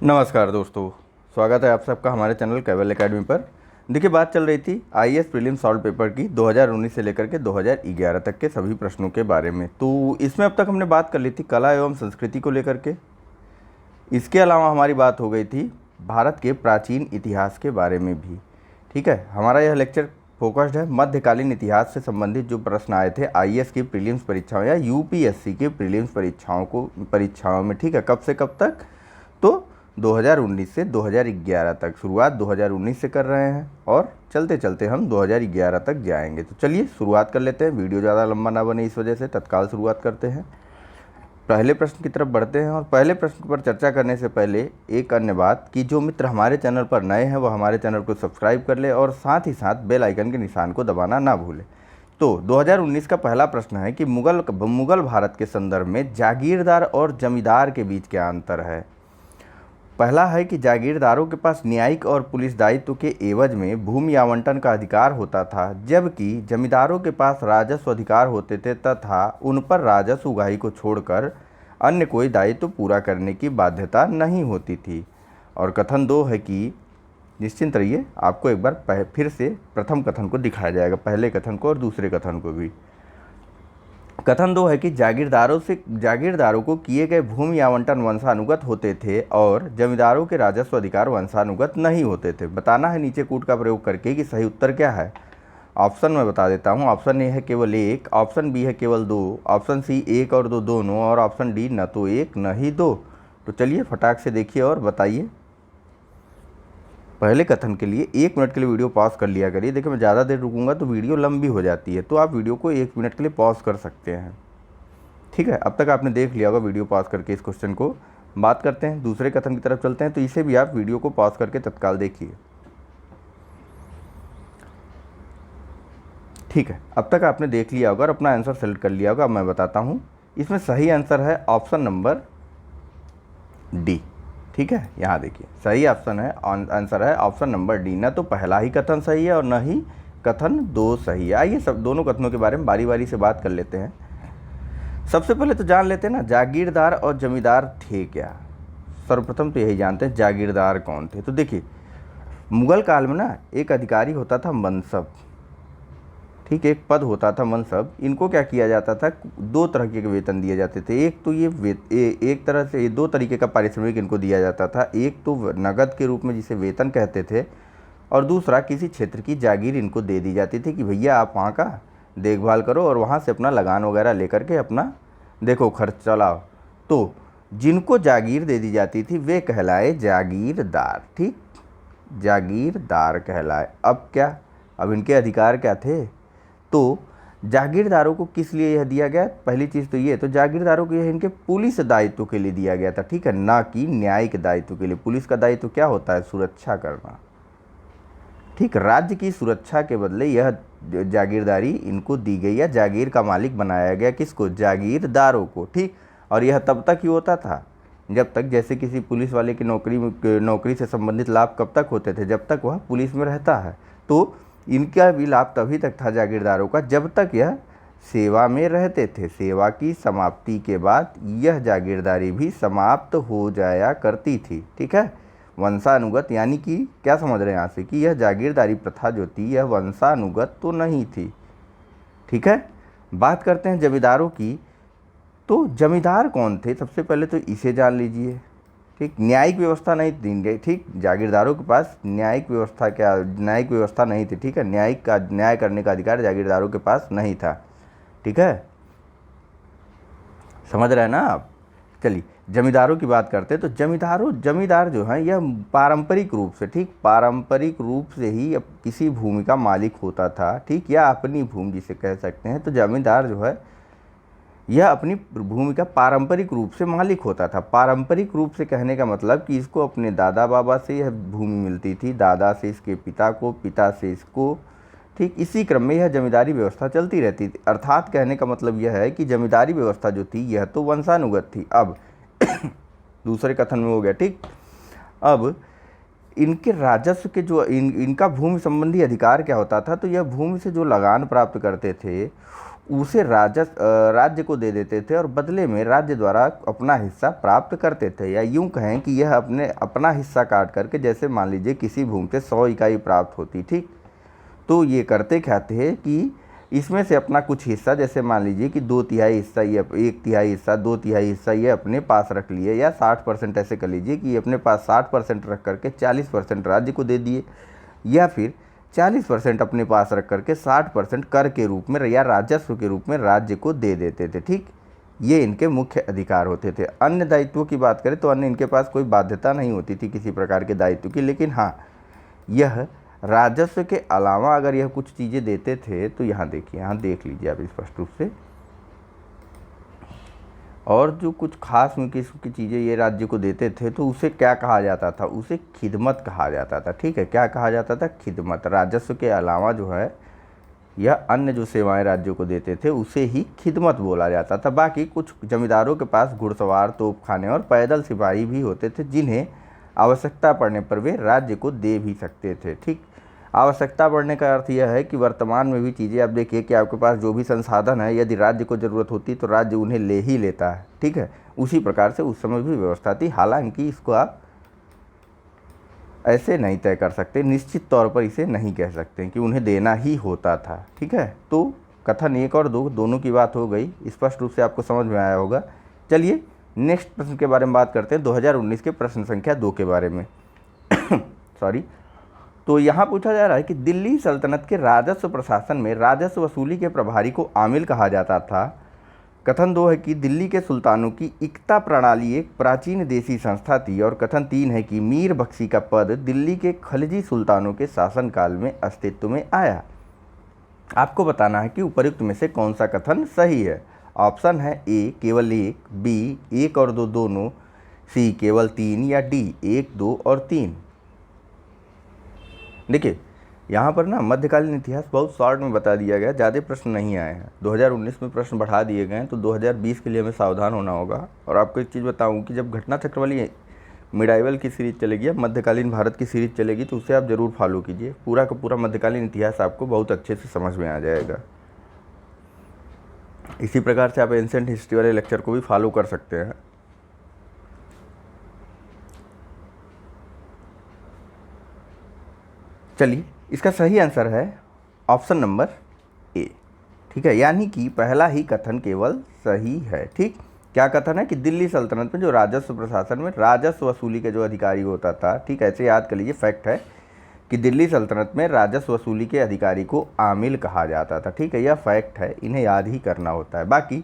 नमस्कार दोस्तों, स्वागत है आप सबका हमारे चैनल कैवल एकेडमी पर। देखिए, बात चल रही थी आईएएस प्रीलिम्स सॉल्व पेपर की 2019 से लेकर के 2011 तक के सभी प्रश्नों के बारे में। तो इसमें अब तक हमने बात कर ली थी कला एवं संस्कृति को लेकर के। इसके अलावा हमारी बात हो गई थी भारत के प्राचीन इतिहास के बारे में भी। ठीक है, हमारा यह लेक्चर फोकस्ड है मध्यकालीन इतिहास से संबंधित जो प्रश्न आए थे आईएएस की प्रीलिम्स परीक्षाओं या यूपीएससी की प्रीलिम्स परीक्षाओं में। ठीक है, कब से कब तक? तो 2019 से 2011 तक। शुरुआत 2019 से कर रहे हैं और चलते चलते हम 2011 तक जाएंगे। तो चलिए शुरुआत कर लेते हैं, वीडियो ज़्यादा लंबा ना बने इस वजह से तत्काल शुरुआत करते हैं। पहले प्रश्न की तरफ बढ़ते हैं और पहले प्रश्न पर चर्चा करने से पहले एक अन्य बात कि जो मित्र हमारे चैनल पर नए हैं वह हमारे चैनल को सब्सक्राइब कर ले और साथ ही साथ बेल आइकन के निशान को दबाना ना भूलें। तो 2019 का पहला प्रश्न है कि मुगल भारत के संदर्भ में जागीरदार और जमींदार के बीच क्या अंतर है। पहला है कि जागीरदारों के पास न्यायिक और पुलिस दायित्व के एवज में भूमि आवंटन का अधिकार होता था, जबकि जमींदारों के पास राजस्व अधिकार होते थे तथा उन पर राजस्व उगाही को छोड़कर अन्य कोई दायित्व पूरा करने की बाध्यता नहीं होती थी। और कथन 2 है कि निश्चिंत रहिए, आपको एक बार फिर से प्रथम कथन को दिखाया जाएगा, पहले कथन को और दूसरे कथन को भी। कथन 2 है कि जागीरदारों को किए गए भूमि आवंटन वंशानुगत होते थे और जमींदारों के राजस्व अधिकार वंशानुगत नहीं होते थे। बताना है नीचे कूट का प्रयोग करके कि सही उत्तर क्या है। ऑप्शन मैं बता देता हूँ। ऑप्शन ए है केवल 1, ऑप्शन बी है केवल 2, ऑप्शन सी 1 और 2 दोनों, और ऑप्शन डी न तो 1 न ही 2। तो चलिए फटाक से देखिए और बताइए। पहले कथन के लिए 1 मिनट के लिए वीडियो पॉज कर लिया करिए। देखिए, मैं ज़्यादा देर रुकूंगा तो वीडियो लंबी हो जाती है, तो आप वीडियो को 1 मिनट के लिए पॉज कर सकते हैं। ठीक है, अब तक आपने देख लिया होगा वीडियो पॉज करके इस क्वेश्चन को। बात करते हैं दूसरे कथन की तरफ चलते हैं, तो इसे भी आप वीडियो को पॉज करके तत्काल देखिए। ठीक है, अब तक आपने देख लिया होगा और अपना आंसर सेलेक्ट कर लिया होगा। अब मैं बताता हूँ, इसमें सही आंसर है ऑप्शन नंबर डी। ठीक है, यहाँ देखिए सही ऑप्शन है, आंसर है ऑप्शन नंबर डी। न तो पहला ही कथन सही है और न ही कथन 2 सही है। आइए सब दोनों कथनों के बारे में बारी बारी से बात कर लेते हैं। सबसे पहले तो जान लेते हैं ना, जागीरदार और जमींदार थे क्या। सर्वप्रथम तो यही जानते हैं जागीरदार कौन थे। तो देखिए, मुगल काल में ना एक अधिकारी होता था मनसब। ठीक, एक पद होता था मनसब। इनको क्या किया जाता था, 2 तरह के वेतन दिए जाते थे। एक तो एक तरह से 2 तरीके का पारिश्रमिक इनको दिया जाता था। एक तो नगद के रूप में जिसे वेतन कहते थे, और दूसरा किसी क्षेत्र की जागीर इनको दे दी जाती थी कि भैया आप वहाँ का देखभाल करो और वहाँ से अपना लगान वगैरह लेकर के अपना देखो खर्च चलाओ। तो जिनको जागीर दे दी जाती थी वे कहलाए जागीरदार। ठीक, जागीरदार कहलाए। अब क्या, अब इनके अधिकार क्या थे। तो जागीरदारों को किस लिए यह दिया गया, पहली चीज़ तो ये, तो जागीरदारों को यह इनके पुलिस दायित्व के लिए दिया गया था। ठीक है, ना कि न्यायिक दायित्व के लिए। पुलिस का दायित्व क्या होता है, सुरक्षा करना। ठीक, राज्य की सुरक्षा के बदले यह जागीरदारी इनको दी गई या जागीर का मालिक बनाया गया। किसको, जागीरदारों को। ठीक, और यह तब तक ही होता था जब तक, जैसे किसी पुलिस वाले की नौकरी से संबंधित लाभ कब तक होते थे, जब तक वह पुलिस में रहता है। तो इनका भी लाभ तभी तक था जागीरदारों का जब तक यह सेवा में रहते थे। सेवा की समाप्ति के बाद यह जागीरदारी भी समाप्त हो जाया करती थी। ठीक है, वंशानुगत, यानी कि क्या समझ रहे हैं यहाँ से कि यह जागीरदारी प्रथा जो थी यह वंशानुगत तो नहीं थी। ठीक है, बात करते हैं जमींदारों की। तो जमींदार कौन थे, सबसे पहले तो इसे जान लीजिए। ठीक, न्यायिक व्यवस्था नहीं दी गई। ठीक, जागीरदारों के पास न्यायिक व्यवस्था नहीं थी। ठीक है, न्याय करने का अधिकार जागीरदारों के पास नहीं था। ठीक है, समझ रहे हैं ना आप। चलिए जमींदारों की बात करते हैं। तो जमींदार जो हैं यह पारंपरिक रूप से, ठीक, पारंपरिक रूप से ही अब किसी भूमि का मालिक होता था। ठीक, या अपनी भूमि जिसे कह सकते हैं। तो जमींदार जो है यह अपनी भूमि का पारंपरिक रूप से मालिक होता था। पारंपरिक रूप से कहने का मतलब कि इसको अपने दादा बाबा से यह भूमि मिलती थी, दादा से इसके पिता को, पिता से इसको। ठीक, इसी क्रम में यह जमींदारी व्यवस्था चलती रहती थी। अर्थात कहने का मतलब यह है कि जमींदारी व्यवस्था जो थी यह तो वंशानुगत थी। अब दूसरे कथन में हो गया। ठीक, अब इनके राजस्व के जो इनका भूमि संबंधी अधिकार क्या होता था, तो यह भूमि से जो लगान प्राप्त करते थे उसे राज्य को दे देते थे और बदले में राज्य द्वारा अपना हिस्सा प्राप्त करते थे। या यूं कहें कि यह अपना हिस्सा काट करके, जैसे मान लीजिए किसी भूमि से 100 इकाई प्राप्त होती, ठीक, तो ये करते क्या थे कि इसमें से अपना कुछ हिस्सा, जैसे मान लीजिए कि 2/3 हिस्सा ये, 1/3 हिस्सा, 2/3 हिस्सा ये अपने पास रख लिए, या 60% ऐसे कर लीजिए कि अपने पास 60% रख करके 40% राज्य को दे दिए, या फिर 40% अपने पास रख करके 60% कर के रूप में या राजस्व के रूप में राज्य को दे देते थे। ठीक, ये इनके मुख्य अधिकार होते थे। अन्य दायित्वों की बात करें तो अन्य इनके पास कोई बाध्यता नहीं होती थी किसी प्रकार के दायित्व की, लेकिन हाँ, यह राजस्व के अलावा अगर यह कुछ चीज़ें देते थे तो यहाँ देखिए, यहाँ देख लीजिए आप स्पष्ट रूप से, और जो कुछ खास किस्म की चीज़ें ये राज्य को देते थे तो उसे क्या कहा जाता था, उसे खिदमत कहा जाता था। ठीक है, क्या कहा जाता था, खिदमत। राजस्व के अलावा जो है या अन्य जो सेवाएं राज्यों को देते थे उसे ही खिदमत बोला जाता था। बाकी कुछ जमींदारों के पास घुड़सवार, तोपखाने और पैदल सिपाही भी होते थे जिन्हें आवश्यकता पड़ने पर वे राज्य को दे भी सकते थे। ठीक, आवश्यकता पड़ने का अर्थ यह है कि वर्तमान में भी चीज़ें आप देखिए कि आपके पास जो भी संसाधन है, यदि राज्य को ज़रूरत होती तो राज्य उन्हें ले ही लेता है। ठीक है, उसी प्रकार से उस समय भी व्यवस्था थी। हालांकि इसको आप ऐसे नहीं तय कर सकते, निश्चित तौर पर इसे नहीं कह सकते कि उन्हें देना ही होता था। ठीक है, तो कथन 1 और 2 दोनों की बात हो गई, स्पष्ट रूप से आपको समझ में आया होगा। चलिए नेक्स्ट प्रश्न के बारे में बात करते हैं, 2019 के प्रश्न संख्या 2 के बारे में। सॉरी, तो यहाँ पूछा जा रहा है कि दिल्ली सल्तनत के राजस्व प्रशासन में राजस्व वसूली के प्रभारी को आमिल कहा जाता था। कथन 2 है कि दिल्ली के सुल्तानों की इक्ता प्रणाली एक प्राचीन देसी संस्था थी। और कथन 3 है कि मीर बख्शी का पद दिल्ली के खलजी सुल्तानों के शासनकाल में अस्तित्व में आया। आपको बताना है कि उपर्युक्त में से कौन सा कथन सही है। ऑप्शन है ए केवल 1, बी 1 और 2 दोनों, सी केवल 3, या डी 1, 2 और 3। देखिए यहाँ पर ना मध्यकालीन इतिहास बहुत शॉर्ट में बता दिया गया, ज़्यादा प्रश्न नहीं आए हैं। 2019 में प्रश्न बढ़ा दिए गए हैं, तो 2020 के लिए हमें सावधान होना होगा। और आपको एक चीज़ बताऊं कि जब घटना चक्र वाली मिडाइवल की सीरीज चलेगी या मध्यकालीन भारत की सीरीज चलेगी तो उसे आप ज़रूर फॉलो कीजिए। पूरा का पूरा मध्यकालीन इतिहास आपको बहुत अच्छे से समझ में आ जाएगा। इसी प्रकार से आप एंशिएंट हिस्ट्री वाले लेक्चर को भी फॉलो कर सकते हैं। चलिए, इसका सही आंसर है ऑप्शन नंबर ए। ठीक है, यानी कि पहला ही कथन केवल सही है। ठीक, क्या कथन है कि दिल्ली सल्तनत में जो राजस्व प्रशासन में राजस्व वसूली का जो अधिकारी होता था, ठीक, ऐसे याद कर लीजिए, फैक्ट है कि दिल्ली सल्तनत में राजस्व वसूली के अधिकारी को आमिल कहा जाता था। ठीक है, यह फैक्ट है, इन्हें याद ही करना होता है। बाकी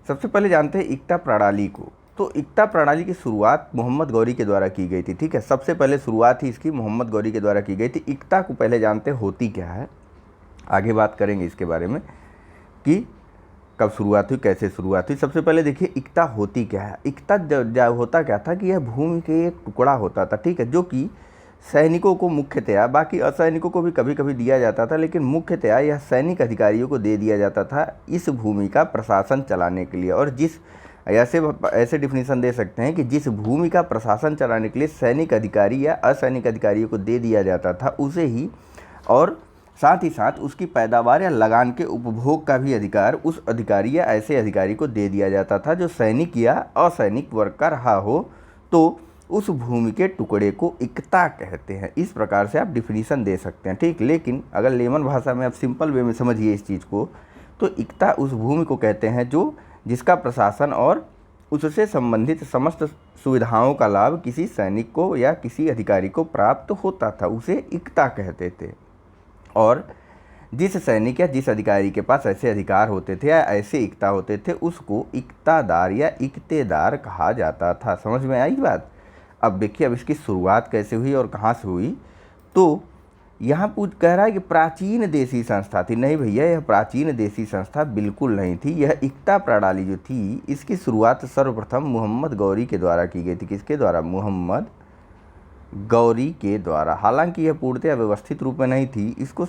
सबसे पहले जानते हैं इक्ता प्रणाली को। तो इक्ता प्रणाली की शुरुआत मोहम्मद गौरी के द्वारा की गई थी। ठीक है, सबसे पहले शुरुआत ही इसकी मोहम्मद गौरी के द्वारा की गई थी। इक्ता को पहले जानते होती क्या है, आगे बात करेंगे इसके बारे में कि कब शुरुआत हुई, कैसे शुरुआत हुई। सबसे पहले देखिए इक्ता होती क्या है। इक्ता होता क्या था कि यह भूमि के एक टुकड़ा होता था, ठीक है, जो कि सैनिकों को मुख्यतया, बाकी असैनिकों को भी कभी कभी दिया जाता था, लेकिन मुख्यतया यह सैनिक अधिकारियों को दे दिया जाता था इस भूमि का प्रशासन चलाने के लिए। और जिस ऐसे डिफिनीसन दे सकते हैं कि जिस भूमि का प्रशासन चलाने के लिए सैनिक अधिकारी या असैनिक अधिकारियों को दे दिया जाता था उसे ही, और साथ ही साथ उसकी पैदावार या लगान के उपभोग का भी अधिकार उस अधिकारी या ऐसे अधिकारी को दे दिया जाता था जो सैनिक या असैनिक वर्ग का रहा हो। तो उस भूमि के टुकड़े को इक्ता कहते हैं। इस प्रकार से आप डिफिनीसन दे सकते हैं। ठीक, लेकिन अगर लेमन भाषा में आप सिंपल वे में समझिए इस चीज़ को, तो इक्ता उस भूमि को कहते हैं जो जिसका प्रशासन और उससे संबंधित समस्त सुविधाओं का लाभ किसी सैनिक को या किसी अधिकारी को प्राप्त होता था, उसे इक्ता कहते थे। और जिस सैनिक या जिस अधिकारी के पास ऐसे अधिकार होते थे या ऐसे इक्ता होते थे उसको इक्तादार या इक्तेदार कहा जाता था। समझ में आई बात। अब देखिए अब इसकी शुरुआत कैसे हुई और कहाँ से हुई। तो यहाँ कह रहा है कि प्राचीन देसी संस्था थी। नहीं भैया, यह प्राचीन देसी संस्था बिल्कुल नहीं थी। यह इक्ता प्रणाली जो थी इसकी शुरुआत सर्वप्रथम मोहम्मद गौरी के द्वारा की गई थी। किसके द्वारा? मोहम्मद गौरी के द्वारा। हालांकि यह पूर्णतः व्यवस्थित रूप में नहीं थी, इसको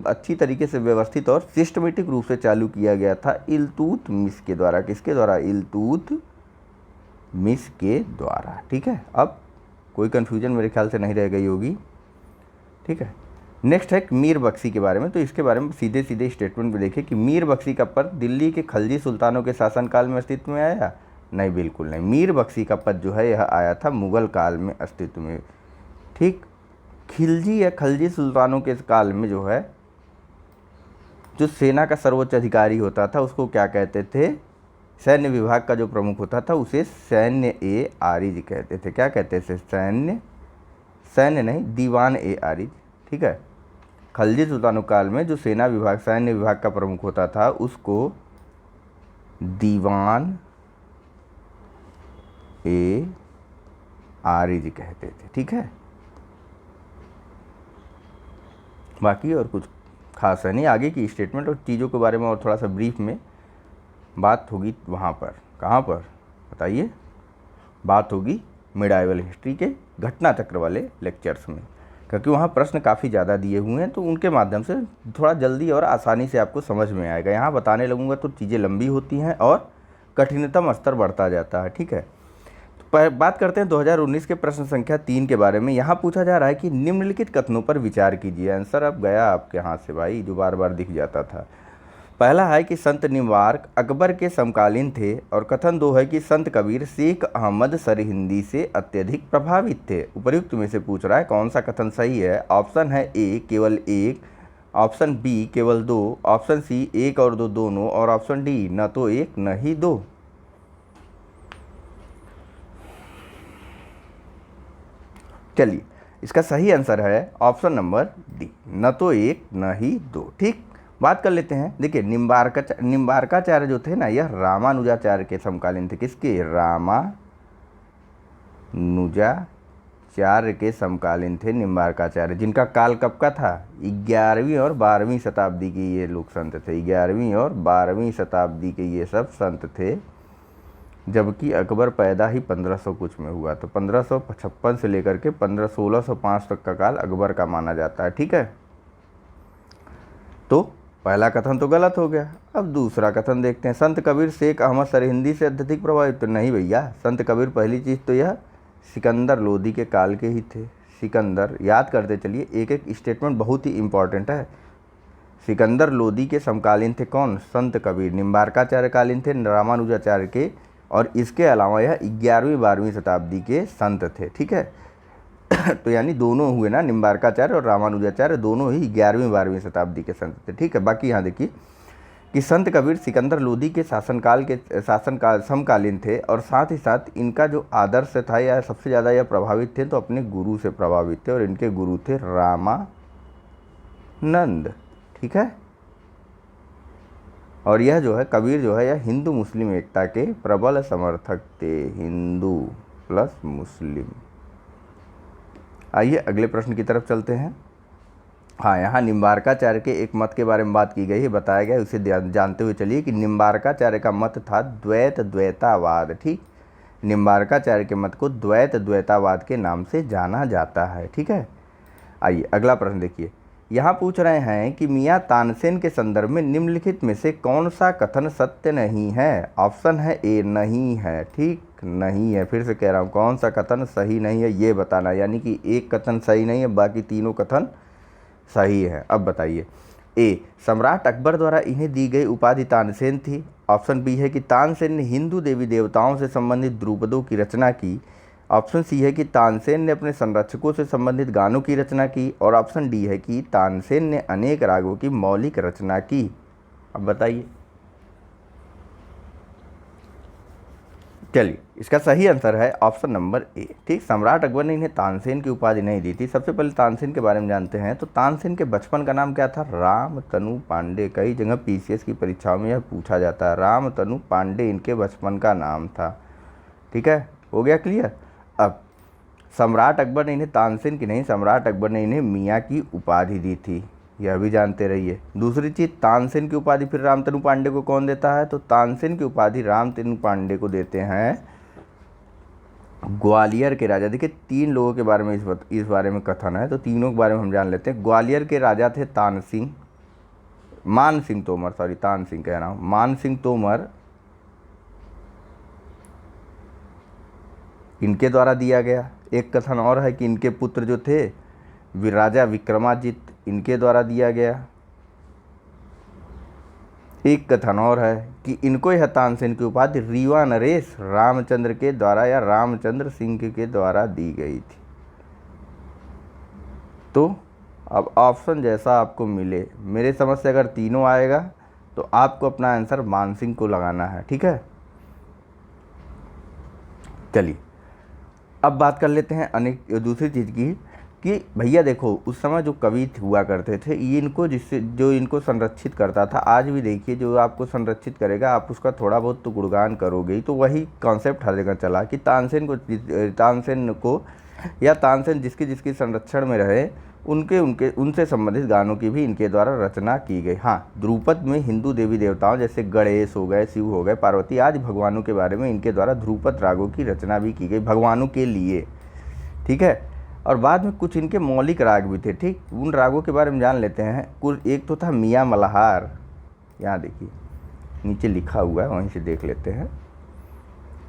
अच्छी तरीके से व्यवस्थित और सिस्टमेटिक रूप से चालू किया गया था इल्तुतमिश के द्वारा। किसके द्वारा? इल्तुतमिश के द्वारा। ठीक है, अब कोई कन्फ्यूजन मेरे ख्याल से नहीं रह गई होगी। ठीक है, नेक्स्ट है मीर बख्शी के बारे में। तो इसके बारे में सीधे सीधे स्टेटमेंट में देखिए कि मीर बख्शी का पद दिल्ली के खलजी सुल्तानों के शासनकाल में अस्तित्व में आया? नहीं, बिल्कुल नहीं। मीर बख्शी का पद जो है यह आया था मुगल काल में अस्तित्व में। ठीक, खिलजी या खलजी सुल्तानों के काल में जो है जो सेना का सर्वोच्च अधिकारी होता था उसको क्या कहते थे? सैन्य विभाग का जो प्रमुख होता था उसे सैन्य ए आरिज कहते थे। क्या कहते थे? सैन्य नहीं, दीवान ए आरिज। ठीक है, खलजी सुल्तानों काल में जो सेना विभाग सैन्य विभाग का प्रमुख होता था उसको दीवान ए आरिज कहते थे। ठीक है, बाकी और कुछ खास है नहीं। आगे की स्टेटमेंट और चीज़ों के बारे में और थोड़ा सा ब्रीफ में बात होगी वहाँ पर। कहाँ पर बताइए? बात होगी मिडाइवल हिस्ट्री के घटना चक्र वाले लेक्चर्स में, क्योंकि वहाँ प्रश्न काफ़ी ज़्यादा दिए हुए हैं, तो उनके माध्यम से थोड़ा जल्दी और आसानी से आपको समझ में आएगा। यहाँ बताने लगूँगा तो चीज़ें लंबी होती हैं और कठिनतम स्तर बढ़ता जाता है। ठीक है, तो बात करते हैं 2019 के प्रश्न संख्या 3 के बारे में। यहाँ पूछा जा रहा है कि निम्नलिखित कथनों पर विचार कीजिए। आंसर अब गया आपके हाथ से भाई, जो बार बार दिख जाता था। पहला है कि संत निम्बार्क अकबर के समकालीन थे, और कथन 2 है कि संत कबीर शेख अहमद सरहिंदी से अत्यधिक प्रभावित थे। उपर्युक्त में से पूछ रहा है कौन सा कथन सही है। ऑप्शन है ए केवल एक, ऑप्शन बी केवल 2, ऑप्शन सी 1 और 2 दोनों, और ऑप्शन डी न तो 1 न ही 2। चलिए, इसका सही आंसर है ऑप्शन नंबर डी, न तो 1 न ही 2। ठीक, बात कर लेते हैं। देखिए, निम्बार्काचार्य जो थे ना, यह रामानुजाचार्य के समकालीन थे। किसके? रामानुजाचार्य के समकालीन थे निम्बार्काचार्य, जिनका काल कब का था? 11वीं और 12वीं शताब्दी के ये लोग संत थे। 11वीं और 12वीं शताब्दी के ये सब संत थे, जबकि अकबर पैदा ही 1500 कुछ में हुआ। तो 1556 से लेकर के 1605 तक का काल अकबर का माना जाता है। ठीक है, तो पहला कथन तो गलत हो गया। अब दूसरा कथन देखते हैं। संत कबीर शेख अहमद सरहिंदी से अत्यधिक प्रभावित? तो नहीं भैया, संत कबीर पहली चीज़ तो यह सिकंदर लोदी के काल के ही थे। सिकंदर, याद करते चलिए, एक एक स्टेटमेंट बहुत ही इंपॉर्टेंट है। सिकंदर लोदी के समकालीन थे कौन? संत कबीर। निम्बार्काचार्य कालीन थे रामानुजाचार्य के, और इसके अलावा यह 11वीं 12वीं शताब्दी के संत थे। ठीक है, तो यानी दोनों हुए ना, निम्बार्काचार्य और रामानुजाचार्य दोनों ही 11वीं 12वीं शताब्दी के संत थे। ठीक है, बाकी यहाँ देखिए कि संत कबीर सिकंदर लोदी के शासनकाल समकालीन थे, और साथ ही साथ इनका जो आदर्श था या सबसे ज़्यादा यह प्रभावित थे तो अपने गुरु से प्रभावित थे, और इनके गुरु थे रामानंद। ठीक है, और यह जो है कबीर जो है यह हिंदू मुस्लिम एकता के प्रबल समर्थक थे। हिंदू प्लस मुस्लिम। आइए अगले प्रश्न की तरफ चलते हैं। हाँ, यहाँ निम्बार्काचार्य के एक मत के बारे में बात की गई है, बताया गया है, उसे जानते हुए चलिए कि निम्बार्काचार्य का मत था द्वैतवाद। ठीक, निम्बार्काचार्य के मत को द्वैतवाद के नाम से जाना जाता है। ठीक है, आइए अगला प्रश्न देखिए। यहाँ पूछ रहे हैं कि मियाँ तानसेन के संदर्भ में निम्नलिखित में से कौन सा कथन सत्य नहीं है। ऑप्शन है ए नहीं है। ठीक, नहीं है। फिर से कह रहा हूँ, कौन सा कथन सही नहीं है ये बताना, यानी कि एक कथन सही नहीं है, बाकी तीनों कथन सही है। अब बताइए। ए, सम्राट अकबर द्वारा इन्हें दी गई उपाधि तानसेन थी। ऑप्शन बी है कि तानसेन ने हिंदू देवी देवताओं से संबंधित द्रुपदों की रचना की। ऑप्शन सी है कि तानसेन ने अपने संरक्षकों से संबंधित गानों की रचना की, और ऑप्शन डी है कि तानसेन ने अनेक रागों की मौलिक रचना की। अब बताइए। चलिए, इसका सही आंसर है ऑप्शन नंबर ए। ठीक, सम्राट अकबर ने इन्हें तानसेन की उपाधि नहीं दी थी। सबसे पहले तानसेन के बारे में जानते हैं। तो तानसेन के बचपन का नाम क्या था? रामतनु पांडे। कई जगह पीसीएस की परीक्षाओं में यह पूछा जाता है। रामतनु पांडे इनके बचपन का नाम था। ठीक है, हो गया क्लियर। अब सम्राट अकबर ने इन्हें तानसेन की नहीं, सम्राट अकबर ने इन्हें मियाँ की उपाधि दी थी, यह भी जानते रहिए। दूसरी चीज़, तानसेन की उपाधि फिर रामतनु पांडे को कौन देता है? तो तानसेन की उपाधि रामतनु पांडे को देते हैं ग्वालियर के राजा। देखिए, 3 लोगों के बारे में इस बारे में कथन है, तो तीनों के बारे में हम जान लेते हैं। ग्वालियर के राजा थे मान सिंह तोमर, सॉरी तान सिंह कह रहा हूँ, मान सिंह तोमर, इनके द्वारा दिया गया। एक कथन और है कि इनके पुत्र जो थे राजा विक्रमादित्य, इनके द्वारा दिया गया। एक कथन और है कि इनको यह तानसेन की उपाधि रीवा नरेश रामचंद्र के द्वारा या रामचंद्र सिंह के द्वारा दी गई थी। तो अब ऑप्शन जैसा आपको मिले, मेरे समझ से अगर तीनों आएगा तो आपको अपना आंसर मानसिंह को लगाना है, ठीक है। चलिए अब बात कर लेते हैं अनेक दूसरी चीज़ की कि भैया देखो उस समय जो कवि हुआ करते थे ये इनको जिससे जो इनको संरक्षित करता था, आज भी देखिए जो आपको संरक्षित करेगा आप उसका थोड़ा बहुत तो गुणगान करोगे ही। तो वही कॉन्सेप्ट हर जगह चला कि तानसेन को या तानसेन जिसकी जिसकी संरक्षण में रहे उनसे संबंधित गानों की भी इनके द्वारा रचना की गई। हाँ, ध्रुपद में हिंदू देवी देवताओं जैसे गणेश हो गए, शिव हो गए, पार्वती आदि भगवानों के बारे में इनके द्वारा ध्रुपद रागों की रचना भी की गई भगवानों के लिए, ठीक है। और बाद में कुछ इनके मौलिक राग भी थे, ठीक। उन रागों के बारे में जान लेते हैं। कुल एक तो था मियाँ मल्हार, यहाँ देखिए नीचे लिखा हुआ है, वहीं से देख लेते हैं।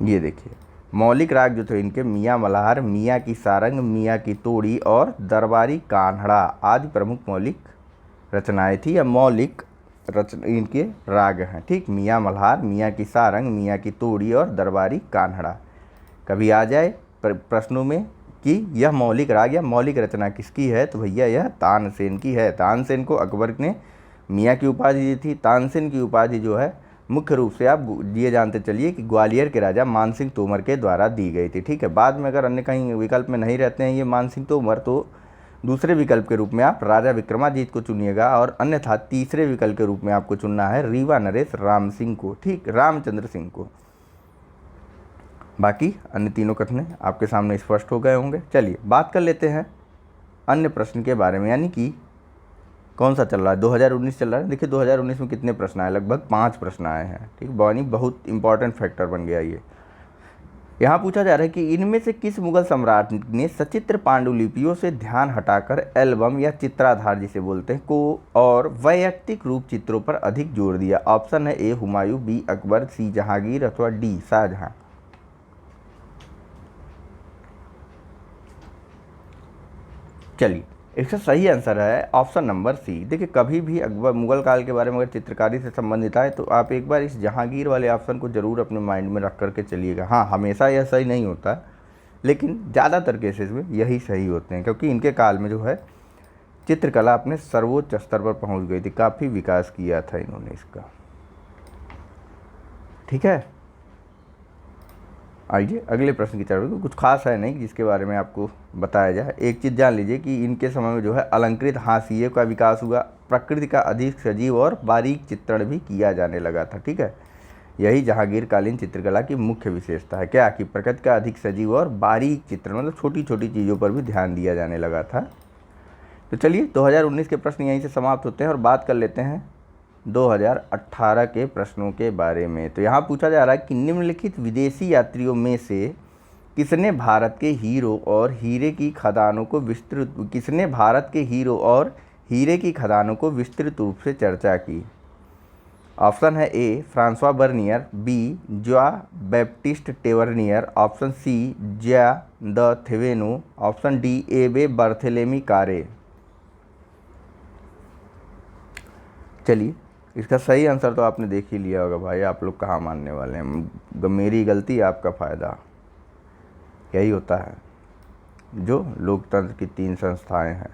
ये देखिए मौलिक राग जो थे इनके मियाँ मल्हार, मियाँ की सारंग, मियाँ की तोड़ी और दरबारी कान्हड़ा आदि प्रमुख मौलिक रचनाएं थी या मौलिक इनके राग हैं, ठीक। मियाँ मल्हार, मियाँ की सारंग, मियाँ की तोड़ी और दरबारी कान्हड़ा। कभी आ जाए प्रश्नों में कि यह मौलिक राग या मौलिक रचना किसकी है, तो भैया यह तानसेन की है। तानसेन को अकबर ने मियाँ की उपाधि दी थी। तानसेन की उपाधि जो है मुख्य रूप से आप ये जानते चलिए कि ग्वालियर के राजा मानसिंह तोमर के द्वारा दी गई थी, ठीक है। बाद में अगर अन्य कहीं विकल्प में नहीं रहते हैं ये मानसिंह तोमर, तो दूसरे विकल्प के रूप में आप राजा विक्रमाजीत को चुनिएगा और अन्यथा तीसरे विकल्प के रूप में आपको चुनना है रीवा नरेश राम सिंह को, ठीक, रामचंद्र सिंह को। बाकी अन्य तीनों कथन आपके सामने स्पष्ट हो गए होंगे। चलिए बात कर लेते हैं अन्य प्रश्न के बारे में, यानी कि कौन सा चल रहा है, 2019 चल रहा है। देखिए 2019 में कितने प्रश्न आए, लगभग 5 प्रश्न आए हैं, ठीक। बॉनी बहुत इंपॉर्टेंट फैक्टर बन गया ये। यहाँ पूछा जा रहा है कि इनमें से किस मुगल सम्राट ने सचित्र पांडुलिपियों से ध्यान हटाकर एल्बम या चित्राधार जिसे बोलते हैं को और वैयक्तिक रूप चित्रों पर अधिक जोर दिया। ऑप्शन है ए हुमायूं, बी अकबर, सी जहांगीर अथवा डी शाहजहां। चलिए इसका सही आंसर है ऑप्शन नंबर सी। देखिए कभी भी अकबर मुगल काल के बारे में अगर चित्रकारी से संबंधित आए तो आप एक बार इस जहांगीर वाले ऑप्शन को ज़रूर अपने माइंड में रख करके चलिएगा। हाँ, हमेशा यह सही नहीं होता, लेकिन ज़्यादातर केसेस में यही सही होते हैं, क्योंकि इनके काल में जो है चित्रकला अपने सर्वोच्च स्तर पर पहुँच गई थी, काफ़ी विकास किया था इन्होंने इसका, ठीक है। आइए अगले प्रश्न की तरफ। तो कुछ खास है नहीं जिसके बारे में आपको बताया जाए। एक चीज़ जान लीजिए कि इनके समय में जो है अलंकृत हाशिए का विकास हुआ, प्रकृति का अधिक सजीव और बारीक चित्रण भी किया जाने लगा था, ठीक है। यही जहांगीरकालीन चित्रकला की मुख्य विशेषता है, क्या कि प्रकृति का अधिक सजीव और बारीक चित्रण, मतलब छोटी छोटी चीज़ों पर भी ध्यान दिया जाने लगा था। तो चलिए 2019 के प्रश्न यहीं से समाप्त होते हैं और बात कर लेते हैं 2018 के प्रश्नों के बारे में। तो यहाँ पूछा जा रहा है कि निम्नलिखित विदेशी यात्रियों में से किसने भारत के हीरो और हीरे की खदानों को विस्तृत रूप से चर्चा की। ऑप्शन है A François Bernier, B Jean Baptiste Tavernier, option C Jean de थेवेनो, option D एबे बर्थेलेमी कारे। चलिए इसका सही आंसर तो आपने देख ही लिया होगा भाई, आप लोग कहाँ मानने वाले हैं। मेरी गलती आपका फ़ायदा, यही होता है जो लोकतंत्र की 3 संस्थाएं हैं,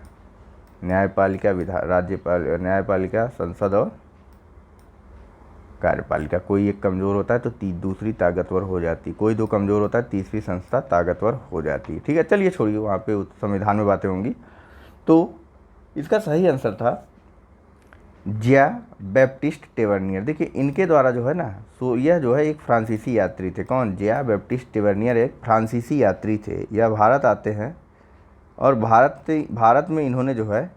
न्यायपालिका, न्यायपालिका, संसद और कार्यपालिका। कोई एक कमज़ोर होता है तो दूसरी ताकतवर हो जाती, कोई 2 कमज़ोर होता है तीसरी संस्था ताकतवर हो जाती है, ठीक है। चलिए छोड़िए, वहाँ पे संविधान में बातें होंगी। तो इसका सही आंसर था ज्या बैप्टिस्ट टेवर्नियर। देखिए इनके द्वारा जो है ना, सो यह जो है एक फ्रांसीसी यात्री थे। कौन? ज्या बैप्टिस्ट टेवर्नियर एक फ्रांसीसी यात्री थे। यह भारत आते हैं और भारत में इन्होंने जो है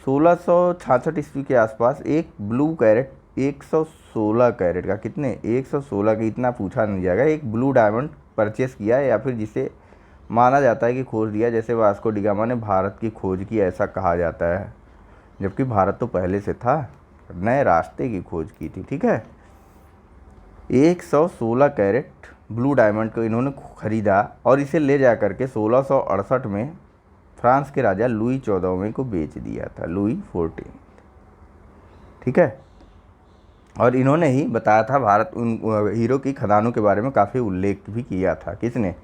1666 ईस्वी के आसपास एक ब्लू कैरेट 116 कैरेट का, कितने 116 का, इतना पूछा नहीं जाएगा, एक ब्लू डायमंड परचेस किया, या फिर जिसे माना जाता है कि खोज दिया, जैसे वास्को डी गामा ने भारत की खोज की ऐसा कहा जाता है, जबकि भारत तो पहले से था, नए रास्ते की खोज की थी, ठीक है। 116 कैरेट ब्लू डायमंड को इन्होंने खरीदा और इसे ले जा कर के 1668 में फ्रांस के राजा लुई 14वें को बेच दिया था, लुई 14। ठीक है, और इन्होंने ही बताया था भारत उन हीरो की खदानों के बारे में काफ़ी उल्लेख भी किया था। किसने?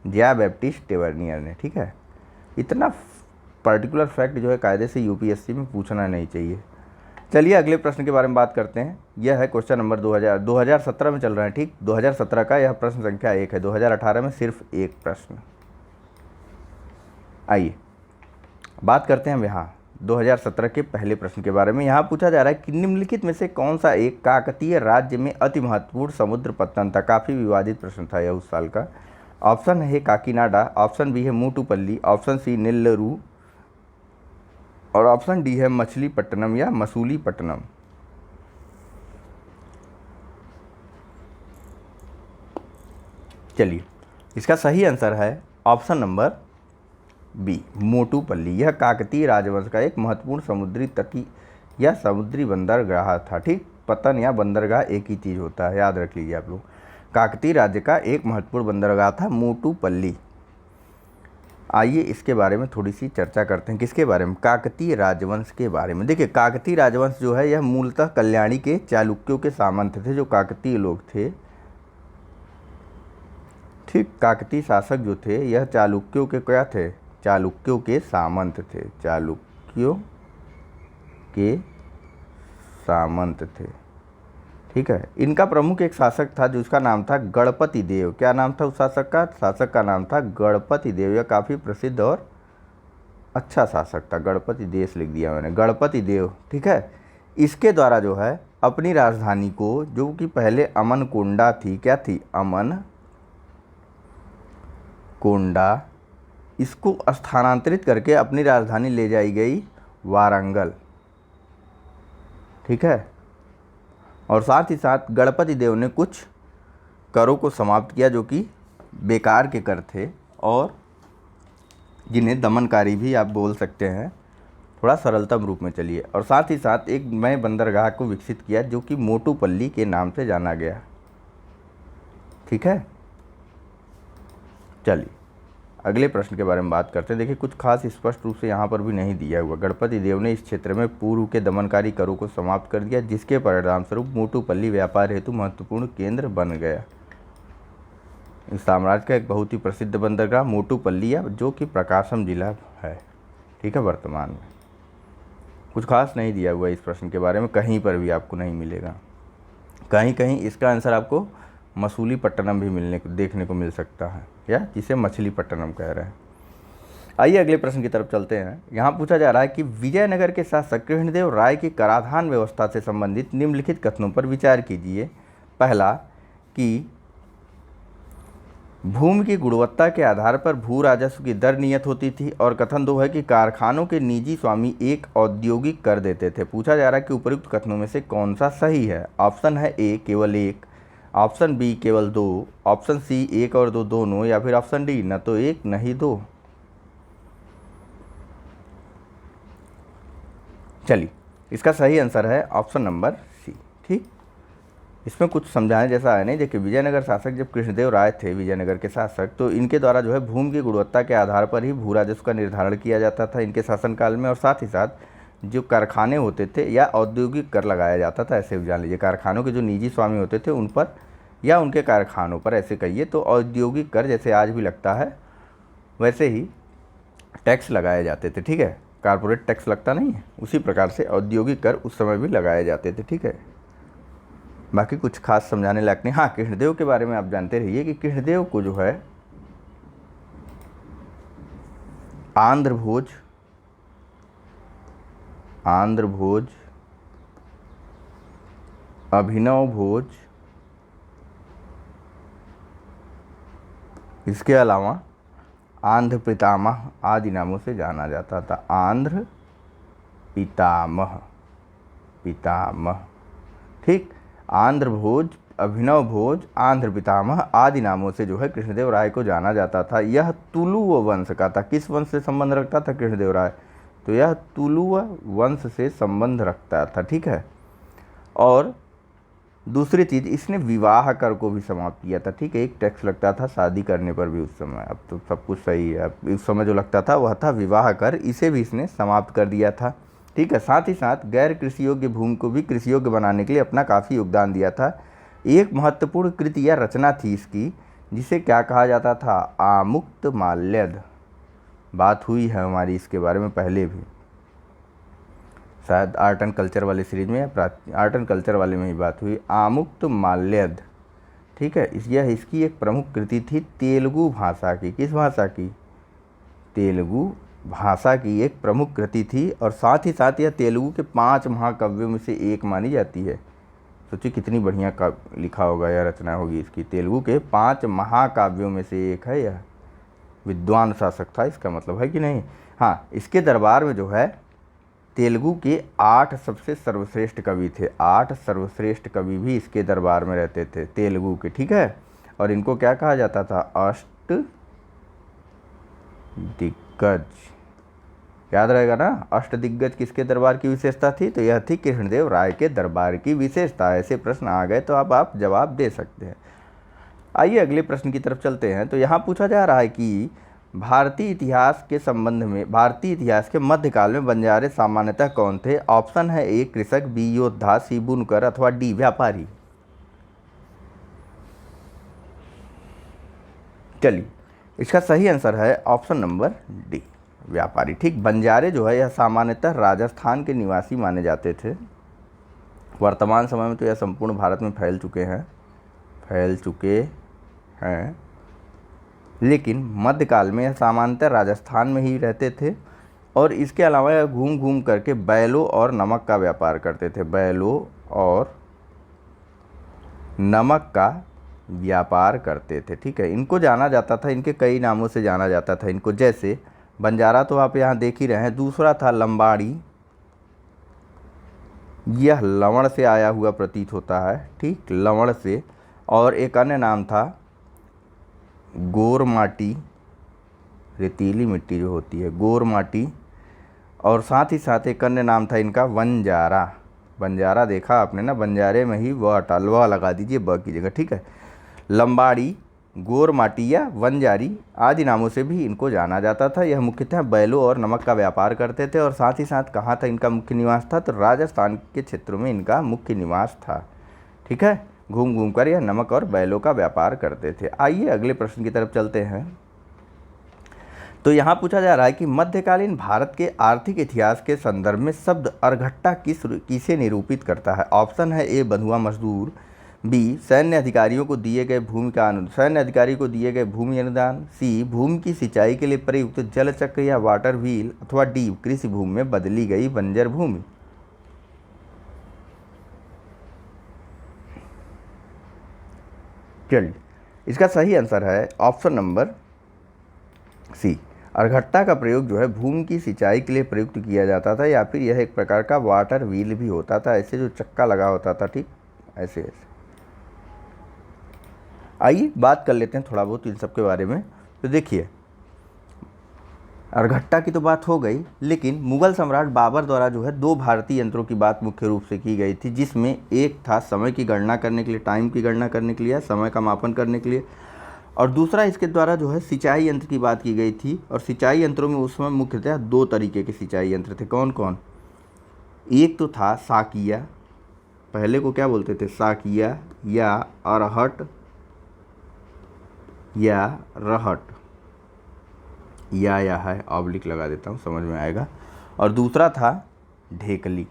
जिया बैप्टिस्ट टेवर्नियर ने। ठीक है, इतना पर्टिकुलर फैक्ट जो है कायदे से यूपीएससी में पूछना नहीं चाहिए। चलिए अगले प्रश्न के बारे में बात करते हैं। यह है क्वेश्चन नंबर 2017 में चल रहा है। ठीक, 2017 का यह प्रश्न संख्या 1 है। 2018 में सिर्फ एक प्रश्न। आइए बात करते हैं हम यहाँ 2017 के पहले प्रश्न के बारे में। यहाँ पूछा जा रहा है कि निम्नलिखित में से कौन सा एक काकतीय राज्य में अति महत्वपूर्ण समुद्र पत्तन था। काफ़ी विवादित प्रश्न था यह उस साल का। ऑप्शन है काकीनाडा, ऑप्शन बी है मूटुपल्ली, ऑप्शन सी नेल्लरू और ऑप्शन डी है मछलीपट्टनम या मसूलीपट्टनम। चलिए, इसका सही आंसर है ऑप्शन नंबर बी, मोटुपल्ली। यह काकतीय राजवंश का एक महत्वपूर्ण समुद्री तटीय या समुद्री बंदरगाह था। ठीक, पतन या बंदरगाह एक ही चीज़ होता है, याद रख लीजिए आप लोग। काकतीय राज्य का एक महत्वपूर्ण बंदरगाह था मोटुपल्ली। आइए इसके बारे में थोड़ी सी चर्चा करते हैं। किसके बारे में? काकतीय राजवंश के बारे में। देखिए, काकतीय राजवंश जो है यह मूलतः कल्याणी के चालुक्यों के सामंत थे, जो काकतीय लोग थे। ठीक, काकतीय शासक जो थे यह चालुक्यों के क्या थे? चालुक्यों के सामंत थे, चालुक्यों के सामंत थे। ठीक है, इनका प्रमुख एक शासक था जिसका नाम था गणपति देव। क्या नाम था उस शासक का? शासक का नाम था गणपति देव। यह काफ़ी प्रसिद्ध और अच्छा शासक था। गणपति देश लिख दिया मैंने, गणपति देव। ठीक है, इसके द्वारा जो है अपनी राजधानी को, जो कि पहले अमनकोंडा थी, क्या थी? अमनकोंडा, इसको स्थानांतरित करके अपनी राजधानी ले जाई गई वारंगल। ठीक है, और साथ ही साथ गणपति देव ने कुछ करों को समाप्त किया जो कि बेकार के कर थे और जिन्हें दमनकारी भी आप बोल सकते हैं, थोड़ा सरलतम रूप में चलिए। और साथ ही साथ एक नए बंदरगाह को विकसित किया जो कि मोटुपल्ली के नाम से जाना गया। ठीक है, चलिए अगले प्रश्न के बारे में बात करते हैं। देखिए, कुछ खास स्पष्ट रूप से यहाँ पर भी नहीं दिया हुआ। गणपति देव ने इस क्षेत्र में पूर्व के दमनकारी करों को समाप्त कर दिया, जिसके परिणाम स्वरूप मोटुपल्ली व्यापार हेतु महत्वपूर्ण केंद्र बन गया। इस साम्राज्य का एक बहुत ही प्रसिद्ध बंदरगाह मोटुपल्ली है, जो कि प्रकाशम जिला है। ठीक है, वर्तमान में कुछ खास नहीं दिया हुआ इस प्रश्न के बारे में, कहीं पर भी आपको नहीं मिलेगा। कहीं कहीं इसका आंसर आपको मसूलीपट्टनम भी देखने को मिल सकता है, या जिसे मछलीपट्टनम कह रहे हैं। आइए अगले प्रश्न की तरफ चलते हैं। यहाँ पूछा जा रहा है कि विजयनगर के शासक कृष्णदेव राय की कराधान व्यवस्था से संबंधित निम्नलिखित कथनों पर विचार कीजिए। पहला, कि भूमि की गुणवत्ता के आधार पर भू राजस्व की दर नियत होती थी। और कथन 2 है कि कारखानों के निजी स्वामी एक औद्योगिक कर देते थे। पूछा जा रहा है कि उपयुक्त कथनों में से कौन सा सही है। ऑप्शन है ए, केवल एक, ऑप्शन बी, केवल 2, ऑप्शन सी, 1 और 2 दोनों, या फिर ऑप्शन डी, न तो 1 न ही 2। चलिए, इसका सही आंसर है ऑप्शन नंबर सी। ठीक, इसमें कुछ समझाने जैसा है नहीं। देखिए, विजयनगर शासक जब कृष्णदेव राय थे विजयनगर के शासक, तो इनके द्वारा जो है भूमि की गुणवत्ता के आधार पर ही भू राजस्व का निर्धारण किया जाता था इनके शासनकाल में। और साथ ही साथ जो कारखाने होते थे या औद्योगिक कर लगाया जाता था, ऐसे जान लीजिए। कारखानों के जो निजी स्वामी होते थे उन पर या उनके कारखानों पर, ऐसे कहिए तो औद्योगिक कर जैसे आज भी लगता है वैसे ही टैक्स लगाए जाते थे। ठीक है, कारपोरेट टैक्स लगता नहीं है, उसी प्रकार से औद्योगिक कर उस समय भी लगाए जाते थे। ठीक है, बाकी कुछ खास समझाने लायक नहीं। हाँ, कृष्णदेव के बारे में आप जानते रहिए कि कृष्णदेव को जो है आंध्र भोज, अभिनव भोज, इसके अलावा आंध्र पितामह आदि नामों से जाना जाता था। आंध्र पितामह। ठीक, आंध्र भोज, अभिनव भोज, आंध्र पितामह आदि नामों से जो है कृष्णदेव राय को जाना जाता था। यह तुलुव वंश का था। किस वंश से संबंध रखता था कृष्णदेव राय? तो यह तुलुव वंश से संबंध रखता था। ठीक है, और दूसरी चीज़, इसने विवाह कर को भी समाप्त किया था। ठीक है, एक टैक्स लगता था शादी करने पर भी उस समय, अब तो सब कुछ सही है। अब उस समय जो लगता था वह था विवाह कर, इसे भी इसने समाप्त कर दिया था। ठीक है, साथ ही साथ गैर कृषि योग्य भूमि को भी कृषि योग्य बनाने के लिए अपना काफ़ी योगदान दिया था। एक महत्वपूर्ण कृति या रचना थी इसकी, जिसे क्या कहा जाता था, आमुक्त माल्यद। बात हुई है हमारी इसके बारे में पहले भी, शायद आर्ट एंड कल्चर वाले सीरीज में या आर्ट एंड कल्चर वाले में ही बात हुई, आमुक्त माल्यद। ठीक है, यह इसकी एक प्रमुख कृति थी तेलुगु भाषा की। किस भाषा की? तेलुगु भाषा की एक प्रमुख कृति थी, और साथ ही साथ यह तेलुगु के 5 महाकाव्यों में से एक मानी जाती है। सोचिए कितनी बढ़िया लिखा होगा, यह रचना होगी इसकी। तेलुगु के 5 महाकाव्यों में से एक है यह। विद्वान शासक था इसका मतलब, है कि नहीं? हाँ, इसके दरबार में जो है तेलुगु के 8 सबसे सर्वश्रेष्ठ कवि थे। 8 सर्वश्रेष्ठ कवि भी इसके दरबार में रहते थे तेलुगु के। ठीक है, और इनको क्या कहा जाता था? अष्ट दिग्गज। याद रहेगा ना, अष्ट दिग्गज किसके दरबार की विशेषता थी? तो यह थी कृष्णदेव राय के दरबार की विशेषता। ऐसे प्रश्न आ गए तो अब आप जवाब दे सकते हैं। आइए अगले प्रश्न की तरफ चलते हैं। तो यहाँ पूछा जा रहा है कि भारतीय इतिहास के संबंध में, भारतीय इतिहास के मध्यकाल में बंजारे सामान्यतः कौन थे? ऑप्शन है ए कृषक, बी योद्धा, सी बुनकर, अथवा डी व्यापारी। चलिए, इसका सही आंसर है ऑप्शन नंबर डी, व्यापारी। ठीक, बंजारे जो है यह सामान्यतः राजस्थान के निवासी माने जाते थे। वर्तमान समय में तो यह संपूर्ण भारत में फैल चुके हैं, लेकिन मध्यकाल में यह सामान्यतः राजस्थान में ही रहते थे। और इसके अलावा यह घूम घूम करके बैलों और नमक का व्यापार करते थे। बैलों और नमक का व्यापार करते थे। ठीक है, इनको जाना जाता था, इनके कई नामों से जाना जाता था इनको। जैसे बंजारा तो आप यहाँ देख ही रहे हैं, दूसरा था लंबाड़ी, यह लवण से आया हुआ प्रतीत होता है। ठीक, लवण से। और एक अन्य नाम था गोरमाटी, रेतीली मिट्टी जो होती है, गोरमाटी। और साथ ही साथ एक अन्य नाम था इनका वनजारा। बंजारा देखा आपने ना, बंजारे में ही वह हटा, वह लगा दीजिए ब की जगह। ठीक है, लंबाड़ी, गोरमाटी या वनजारी आदि नामों से भी इनको जाना जाता था। यह मुख्यतः बैलों और नमक का व्यापार करते थे। और साथ ही साथ कहाँ था इनका मुख्य निवास था? तो राजस्थान के क्षेत्रों में इनका मुख्य निवास था। ठीक है, घूम घूम कर यह नमक और बैलों का व्यापार करते थे। आइए अगले प्रश्न की तरफ चलते हैं। तो यहाँ पूछा जा रहा है कि मध्यकालीन भारत के आर्थिक इतिहास के संदर्भ में शब्द अर्घट्टा किसे निरूपित करता है? ऑप्शन है ए बंधुआ मजदूर, बी सैन्य अधिकारियों को दिए गए भूमि अनुदान, सी भूमि की सिंचाई के लिए प्रयुक्त जल चक्र या वाटर व्हील, अथवा डी कृषि भूमि में बदली गई बंजर भूमि। चलिए, इसका सही आंसर है ऑप्शन नंबर सी। अर्घट्टा का प्रयोग जो है भूमि की सिंचाई के लिए प्रयुक्त किया जाता था, या फिर यह एक प्रकार का वाटर व्हील भी होता था, ऐसे जो चक्का लगा होता था। ठीक, ऐसे ऐसे। आइए बात कर लेते हैं थोड़ा बहुत इन सब के बारे में। तो देखिए, अर्घट्टा की तो बात हो गई, लेकिन मुगल सम्राट बाबर द्वारा जो है 2 भारतीय यंत्रों की बात मुख्य रूप से की गई थी, जिसमें एक था समय की गणना करने के लिए, टाइम की गणना करने के लिए, समय का मापन करने के लिए, और दूसरा इसके द्वारा जो है सिंचाई यंत्र की बात की गई थी। और सिंचाई यंत्रों में उस समय मुख्यतः 2 तरीके के सिंचाई यंत्र थे। कौन कौन? एक तो था साकिया, पहले को क्या बोलते थे? साकिया या अरहट या रहट, या है, ऑब्लिक लगा देता हूँ, समझ में आएगा। और दूसरा था ढेकली।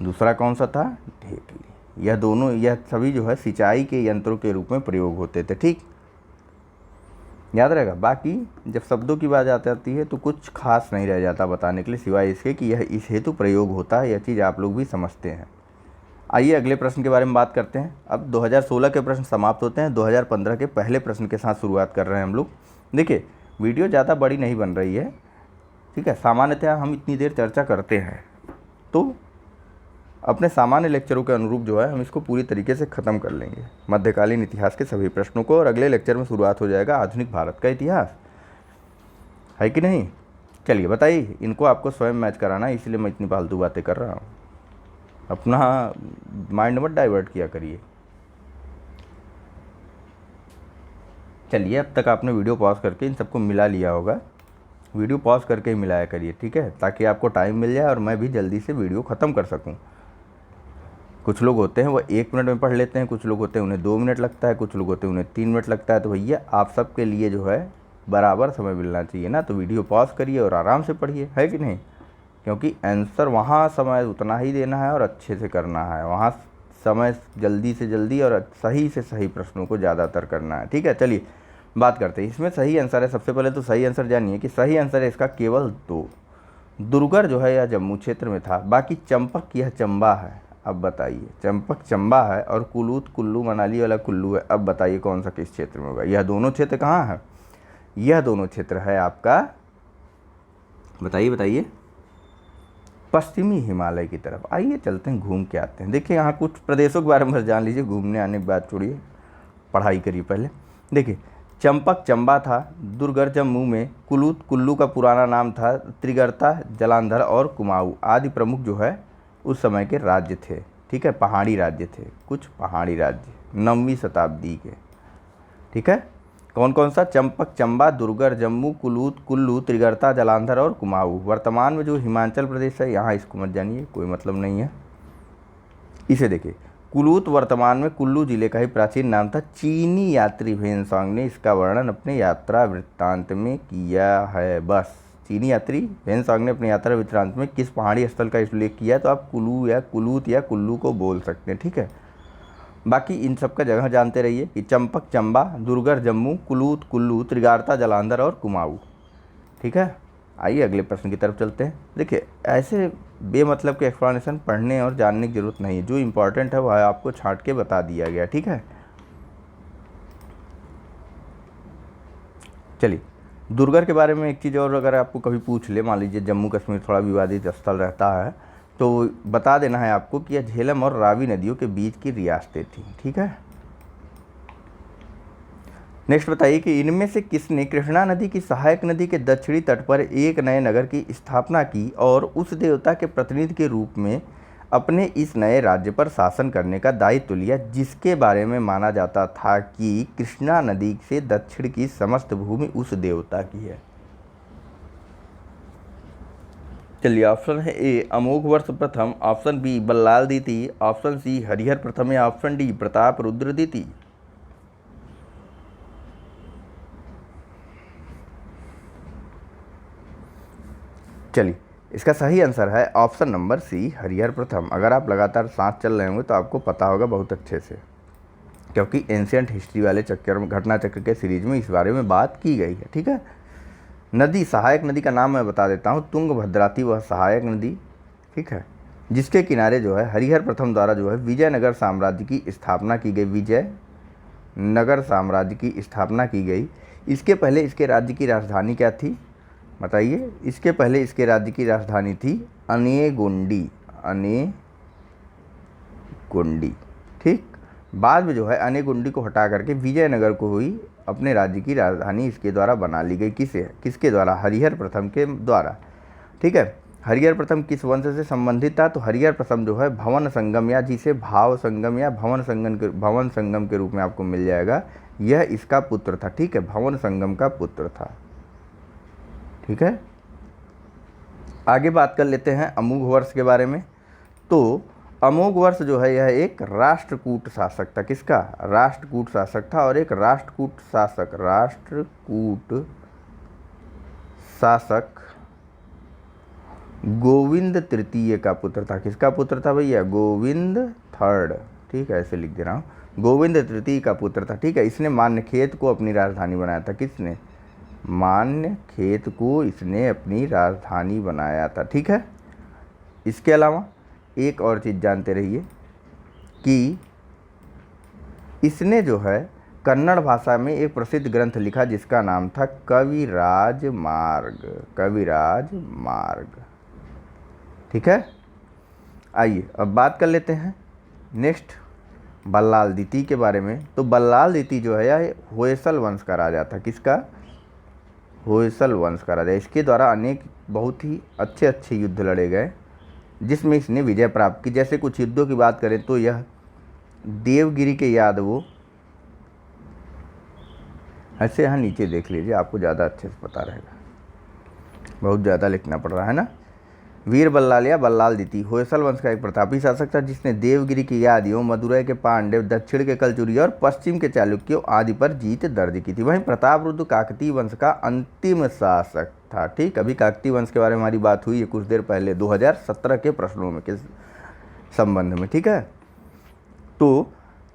दूसरा कौन सा था? ढेकली। यह सभी जो है सिंचाई के यंत्रों के रूप में प्रयोग होते थे। ठीक, याद रहेगा। बाकी जब शब्दों की बात आती है तो कुछ खास नहीं रह जाता बताने के लिए, सिवाय इसके कि यह इस हेतु प्रयोग होता है। यह चीज़ आप लोग भी समझते हैं। आइए अगले प्रश्न के बारे में बात करते हैं। अब 2016 के प्रश्न समाप्त होते हैं, 2015 के पहले प्रश्न के साथ शुरुआत कर रहे हैं हम लोग। देखिए, वीडियो ज़्यादा बड़ी नहीं बन रही है। ठीक है, सामान्यतः हम इतनी देर चर्चा करते हैं, तो अपने सामान्य लेक्चरों के अनुरूप जो है हम इसको पूरी तरीके से ख़त्म कर लेंगे, मध्यकालीन इतिहास के सभी प्रश्नों को। और अगले लेक्चर में शुरुआत हो जाएगा आधुनिक भारत का इतिहास, है कि नहीं? चलिए बताइए, इनको आपको स्वयं मैच कराना है, इसलिए मैं इतनी फालतू बातें कर रहा हूँ। अपना माइंड मत डाइवर्ट किया करिए। चलिए, अब तक आपने वीडियो पॉज करके इन सबको मिला लिया होगा। वीडियो पॉज करके ही मिलाया करिए, ठीक है, ताकि आपको टाइम मिल जाए और मैं भी जल्दी से वीडियो ख़त्म कर सकूं। कुछ लोग होते हैं वो 1 मिनट में पढ़ लेते हैं, कुछ लोग होते हैं उन्हें 2 मिनट लगता है, कुछ लोग होते हैं उन्हें 3 मिनट लगता है। तो भैया आप सबके लिए जो है बराबर समय मिलना चाहिए ना, तो वीडियो पॉज करिए और आराम से पढ़िए, है कि नहीं? क्योंकि आंसर वहाँ समय उतना ही देना है और अच्छे से करना है, वहाँ समय जल्दी से जल्दी और सही से सही प्रश्नों को ज़्यादातर करना है, ठीक है। चलिए बात करते हैं, इसमें सही आंसर है। सबसे पहले तो सही आंसर जानिए कि सही आंसर है इसका केवल 2। दुर्गर जो है यह जम्मू क्षेत्र में था, बाकी चंपक यह चंबा है। अब बताइए, चंपक चंबा है और कुलूत कुल्लू मनाली वाला कुल्लू है। अब बताइए कौन सा किस क्षेत्र में होगा? यह दोनों क्षेत्र कहाँ है? यह दोनों क्षेत्र है आपका, बताइए बताइए, पश्चिमी हिमालय की तरफ। आइए चलते हैं, घूम के आते हैं। देखिए यहाँ कुछ प्रदेशों के बारे में जान लीजिए, घूमने आने की बात छोड़िए, पढ़ाई करिए पहले। देखिए चंपक चंबा था, दुर्गर जम्मू में, कुलूत कुल्लू का पुराना नाम था, त्रिगर्ता जालंधर और कुमाऊं आदि प्रमुख जो है उस समय के राज्य थे, ठीक है, पहाड़ी राज्य थे, कुछ पहाड़ी राज्य 9वीं शताब्दी के, ठीक है। कौन कौन सा? चंपक चंबा, दुर्गर जम्मू, कुलूत कुल्लू, त्रिगर्ता जालंधर और कुमाऊं। वर्तमान में जो हिमाचल प्रदेश है, यहाँ इसको मत जानिए, कोई मतलब नहीं है। इसे देखिए, कुलूत वर्तमान में कुल्लू जिले का ही प्राचीन नाम था। चीनी यात्री भेनसांग ने इसका वर्णन अपने यात्रा वृत्तांत में किया है। बस, चीनी यात्री भेनसांग ने अपने यात्रा वृत्तांत में किस पहाड़ी स्थल का उल्लेख किया है, तो आप कुलू या कुलूत या कुल्लू को बोल सकते हैं, ठीक है। बाकी इन सब का जगह जानते रहिए कि चंपक चंबा, दुर्गर जम्मू, कुलूत कुल्लू, त्रिगार्ता जालंधर और कुमाऊं, ठीक है। आइए अगले प्रश्न की तरफ चलते हैं। देखिए ऐसे बेमतलब के एक्सप्लेनेशन पढ़ने और जानने की ज़रूरत नहीं है, जो इम्पोर्टेंट है वह आपको छांट के बता दिया गया, ठीक है। चलिए, दुर्गर के बारे में एक चीज़ और अगर आपको कभी पूछ ले, मान लीजिए जम्मू कश्मीर थोड़ा विवादित स्थल रहता है, तो बता देना है आपको कि यह झेलम और रावी नदियों के बीच की रियासतें थीं, ठीक है। नेक्स्ट बताइए कि इनमें से किसने कृष्णा नदी की सहायक नदी के दक्षिणी तट पर एक नए नगर की स्थापना की और उस देवता के प्रतिनिधि के रूप में अपने इस नए राज्य पर शासन करने का दायित्व लिया, जिसके बारे में माना जाता था कि कृष्णा नदी से दक्षिण की समस्त भूमि उस देवता की है? चलिए, ऑप्शन है ए अमोघ वर्ष प्रथम, ऑप्शन बी बल्लाल द्वितीय, ऑप्शन सी हरिहर प्रथम या ऑप्शन डी प्रताप रुद्र द्वितीय। चलिए, इसका सही आंसर है ऑप्शन नंबर सी हरिहर प्रथम। अगर आप लगातार साथ चल रहे होंगे तो आपको पता होगा बहुत अच्छे से, क्योंकि एंशियंट हिस्ट्री वाले चक्कर में, घटना चक्र के सीरीज में इस बारे में बात की गई है, ठीक है। नदी, सहायक नदी का नाम मैं बता देता हूँ, तुंगभद्रा थी वह सहायक नदी, ठीक है, जिसके किनारे जो है हरिहर प्रथम द्वारा जो है विजयनगर साम्राज्य की स्थापना की गई, विजयनगर साम्राज्य की स्थापना की गई। इसके पहले इसके राज्य की राजधानी क्या थी बताइए? इसके पहले इसके राज्य की राजधानी थी अनेगुंडी, अनेगुंडी, ठीक। बाद में जो है अनेगुंडी को हटा करके विजयनगर को हुई अपने राज्य की राजधानी इसके द्वारा बना ली गई। किसके द्वारा? हरिहर प्रथम के द्वारा, ठीक है। हरिहर प्रथम किस वंश से संबंधित था? तो हरिहर प्रथम जो है भवन संगम, या जिसे भाव संगम या भवन संगम के रूप में आपको मिल जाएगा, यह इसका पुत्र था, ठीक है, भवन संगम का पुत्र था, ठीक है। आगे बात कर लेते हैं अमोघ वर्ष के बारे में। तो अमोघ वर्ष जो है यह एक राष्ट्रकूट शासक था। किसका? राष्ट्रकूट शासक था, और एक राष्ट्रकूट शासक गोविंद तृतीय का पुत्र था। किसका पुत्र था भैया? गोविंद थर्ड, ठीक है, ऐसे लिख दे रहा हूँ, गोविंद तृतीय का पुत्र था, ठीक है। इसने मान्यखेत को अपनी राजधानी बनाया था। किसने? मान्यखेत को इसने अपनी राजधानी बनाया था, ठीक है। इसके अलावा एक और चीज़ जानते रहिए कि इसने जो है कन्नड़ भाषा में एक प्रसिद्ध ग्रंथ लिखा जिसका नाम था कविराज मार्ग, ठीक है। आइए अब बात कर लेते हैं नेक्स्ट बल्लाल द्वितीय के बारे में। तो बल्लाल द्वितीय जो है यह होयसल वंश का राजा था। किसका? होयसल वंश का राजा। इसके द्वारा अनेक बहुत ही अच्छे युद्ध लड़े गए, जिसमें इसने विजय प्राप्त की। जैसे कुछ युद्धों की बात करें तो यह देवगिरी के यादवों, ऐसे यहाँ नीचे देख लीजिए, आपको ज़्यादा अच्छे से पता रहेगा, बहुत ज़्यादा लिखना पड़ रहा है ना। वीर बल्लाल या बल्लाल द्वितीय होयसल वंश का एक प्रतापी शासक था जिसने देवगिरी के यादियों, मदुरै के पांड्य, दक्षिण के कलचुरियों और पश्चिम के चालुक्यों आदि पर जीत दर्ज की थी। वहीं प्रतापरुद्र काकतीय वंश का अंतिम शासक था। ठीक, अभी काकतीय वंश के बारे में हमारी बात हुई है कुछ देर पहले 2017 के प्रश्नों में के संबंध में। ठीक है, तो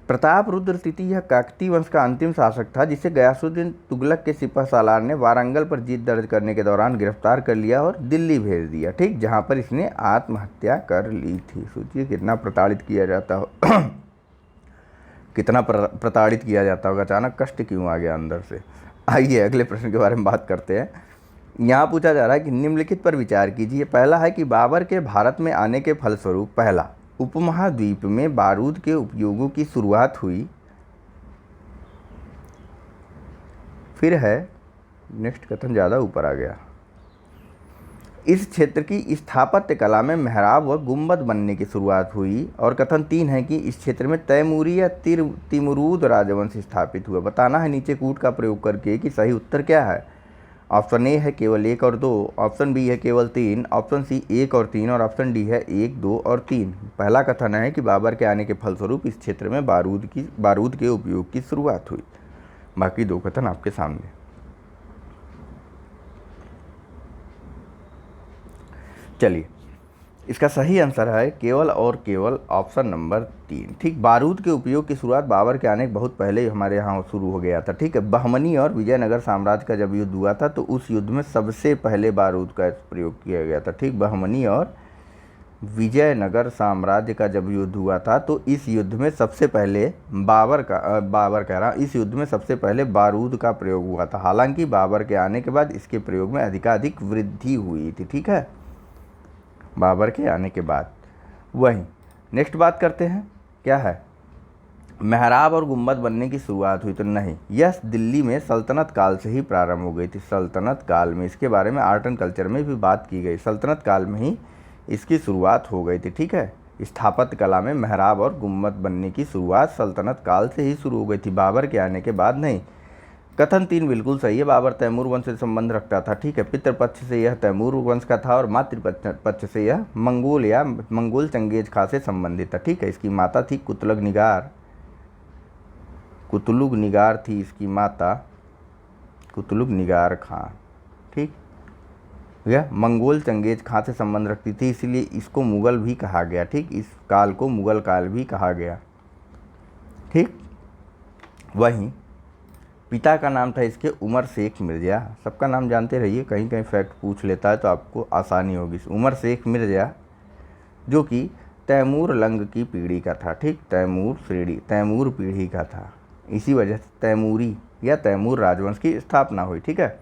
प्रतापरुद्र तृतीय यह काकतीय वंश का अंतिम शासक था जिसे गयासुद्दीन तुगलक के सिपह सालार ने वारंगल पर जीत दर्ज करने के दौरान गिरफ्तार कर लिया और दिल्ली भेज दिया। ठीक, जहां पर इसने आत्महत्या कर ली थी। सोचिए कितना प्रताड़ित किया जाता हो कितना प्रताड़ित किया जाता होगा, अचानक कष्ट क्यों आ गया अंदर से। आइए अगले प्रश्न के बारे में बात करते हैं। यहाँ पूछा जा रहा है कि निम्नलिखित पर विचार कीजिए। पहला है कि बाबर के भारत में आने के फलस्वरूप पहला, उपमहाद्वीप में बारूद के उपयोगों की शुरुआत हुई। फिर है, नेक्स्ट कथन ज़्यादा ऊपर आ गया, इस क्षेत्र की स्थापत्य कला में मेहराब व गुंबद बनने की शुरुआत हुई। और कथन 3 है कि इस क्षेत्र में तैमूरी या तिमुरूद राजवंश स्थापित हुआ। बताना है नीचे कूट का प्रयोग करके कि सही उत्तर क्या है। ऑप्शन ए है केवल 1 और 2, ऑप्शन बी है केवल 3, ऑप्शन सी 1 और 3 और ऑप्शन डी है 1, 2 और 3। पहला कथन है कि बाबर के आने के फलस्वरूप इस क्षेत्र में बारूद के उपयोग की शुरुआत हुई। बाकी 2 कथन आपके सामने। चलिए, इसका सही आंसर है केवल और केवल ऑप्शन नंबर 3। ठीक, बारूद के उपयोग की शुरुआत बाबर के आने के बहुत पहले ही हमारे यहाँ शुरू हो गया था। ठीक है, बहमनी और विजयनगर साम्राज्य का जब युद्ध हुआ था तो उस युद्ध में सबसे पहले बारूद का प्रयोग किया गया था। ठीक, बहमनी और विजयनगर साम्राज्य का जब युद्ध हुआ था तो इस युद्ध में सबसे पहले इस युद्ध में सबसे पहले बारूद का प्रयोग हुआ था। हालांकि बाबर के आने के बाद इसके प्रयोग में अधिकाधिक वृद्धि हुई थी। ठीक है, बाबर के आने के बाद। वहीं नेक्स्ट बात करते हैं, क्या है, मेहराब और गुंबद बनने की शुरुआत हुई तो नहीं, यह दिल्ली में सल्तनत काल से ही प्रारंभ हो गई थी। सल्तनत काल में, इसके बारे में आर्ट एंड कल्चर में भी बात की गई, सल्तनत काल में ही इसकी शुरुआत हो गई थी। ठीक है, स्थापत्य कला में मेहराब और गुंबद बनने की शुरुआत सल्तनत काल से ही शुरू हो गई थी, बाबर के आने के बाद नहीं। कथन 3 बिल्कुल सही है, बाबर तैमूर वंश से संबंध रखता था। ठीक है, पितृपक्ष से यह तैमूर वंश का था और मातृपक्ष से यह मंगोल या मंगोल चंगेज खां से संबंधित था। ठीक है, इसकी माता थी कुतलुग निगार थी इसकी माता, कुतलुग निगार खां। ठीक, यह मंगोल चंगेज खां से संबंध रखती थी, इसलिए इसको मुगल भी कहा गया। ठीक, इस काल को मुगल काल भी कहा गया। ठीक, वहीं पिता का नाम था इसके उमर शेख मिर्ज़ा। सबका नाम जानते रहिए, कहीं कहीं फैक्ट पूछ लेता है तो आपको आसानी होगी। उमर शेख मिर्ज़ा जो कि तैमूर लंग की पीढ़ी का था। ठीक, तैमूर पीढ़ी का था, इसी वजह से तैमूरी या तैमूर राजवंश की स्थापना हुई। ठीक है,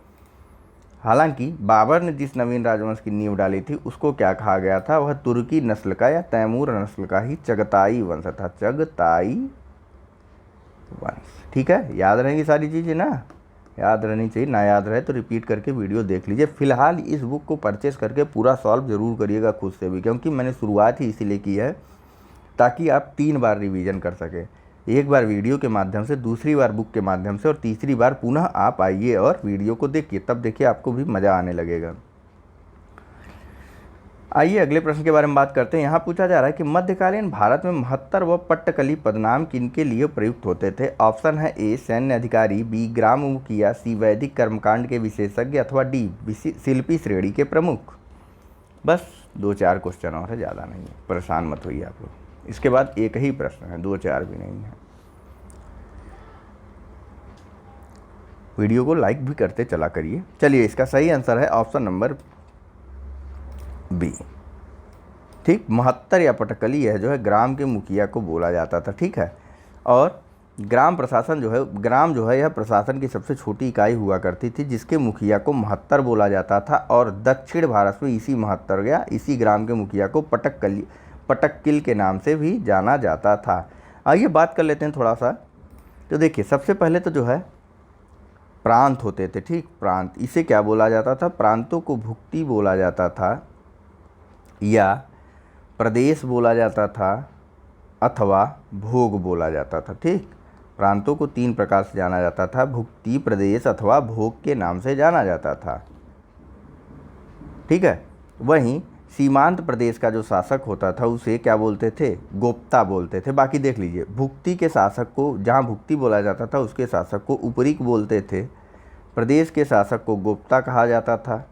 हालांकि बाबर ने जिस नवीन राजवंश की नींव डाली थी उसको क्या कहा गया था, वह तुर्की नस्ल का या तैमूर नस्ल का ही चगताई वंश था, चगताई वंश। ठीक है, याद रहेंगी सारी चीज़ें ना, याद रहनी चाहिए, ना याद रहे तो रिपीट करके वीडियो देख लीजिए। फिलहाल इस बुक को परचेस करके पूरा सॉल्व जरूर करिएगा खुद से भी, क्योंकि मैंने शुरुआत ही इसीलिए की है ताकि आप 3 बार रिवीजन कर सकें, एक बार वीडियो के माध्यम से, दूसरी बार बुक के माध्यम से और तीसरी बार पुनः आप आइए और वीडियो को देखिए, तब देखिए आपको भी मज़ा आने लगेगा। आइए अगले प्रश्न के बारे में बात करते हैं। यहाँ पूछा जा रहा है कि मध्यकालीन भारत में महत्तर व पट्टकली पदनाम किनके लिए प्रयुक्त होते थे। ऑप्शन है ए सैन्य अधिकारी, बी ग्राम मुखिया, सी वैदिक कर्मकांड के विशेषज्ञ अथवा डी शिल्पी श्रेणी के प्रमुख। बस 2-4 क्वेश्चन और है, ज़्यादा नहीं है, परेशान मत होइए आप लोग। इसके बाद एक ही प्रश्न है, 2-4 भी नहीं है। वीडियो को लाइक भी करते चला करिए। चलिए, इसका सही आंसर है ऑप्शन नंबर बी। ठीक, महत्तर या पटकली है जो है ग्राम के मुखिया को बोला जाता था। ठीक है, और ग्राम प्रशासन जो है, ग्राम जो है यह प्रशासन की सबसे छोटी इकाई हुआ करती थी जिसके मुखिया को महत्तर बोला जाता था। और दक्षिण भारत में इसी महत्तर या इसी ग्राम के मुखिया को पटक्किल के नाम से भी जाना जाता था। आइए बात कर लेते हैं थोड़ा सा। तो देखिए, सबसे पहले तो जो है प्रांत होते थे। ठीक, प्रांत, इसे क्या बोला जाता था, प्रांतों को भुक्ति बोला जाता था या प्रदेश बोला जाता था अथवा भोग बोला जाता था। ठीक, प्रांतों को 3 प्रकार से जाना जाता था, भुक्ति, प्रदेश अथवा भोग के नाम से जाना जाता था। ठीक है, वहीं सीमांत प्रदेश का जो शासक होता था उसे क्या बोलते थे? गोप्ता बोलते थे। बाकी देख लीजिए, भुक्ति के शासक को, जहाँ भुक्ति बोला जाता था उसके शासक को उपरीक बोलते थे, प्रदेश के शासक को गोप्ता कहा जाता था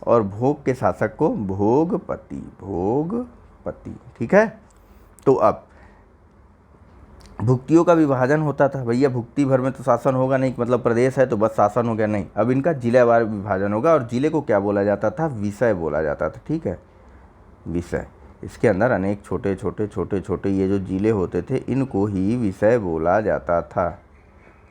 और भोग के शासक को भोगपति। भोगपति, ठीक है। तो अब भुक्तियों का विभाजन होता था। भैया भुक्ति भर में तो शासन होगा नहीं, मतलब प्रदेश है तो बस शासन हो गया, नहीं। अब इनका जिलेवार विभाजन होगा और जिले को क्या बोला जाता था? विषय बोला जाता था। ठीक है, विषय। इसके अंदर अनेक छोटे छोटे ये जो जिले होते थे इनको ही विषय बोला जाता था।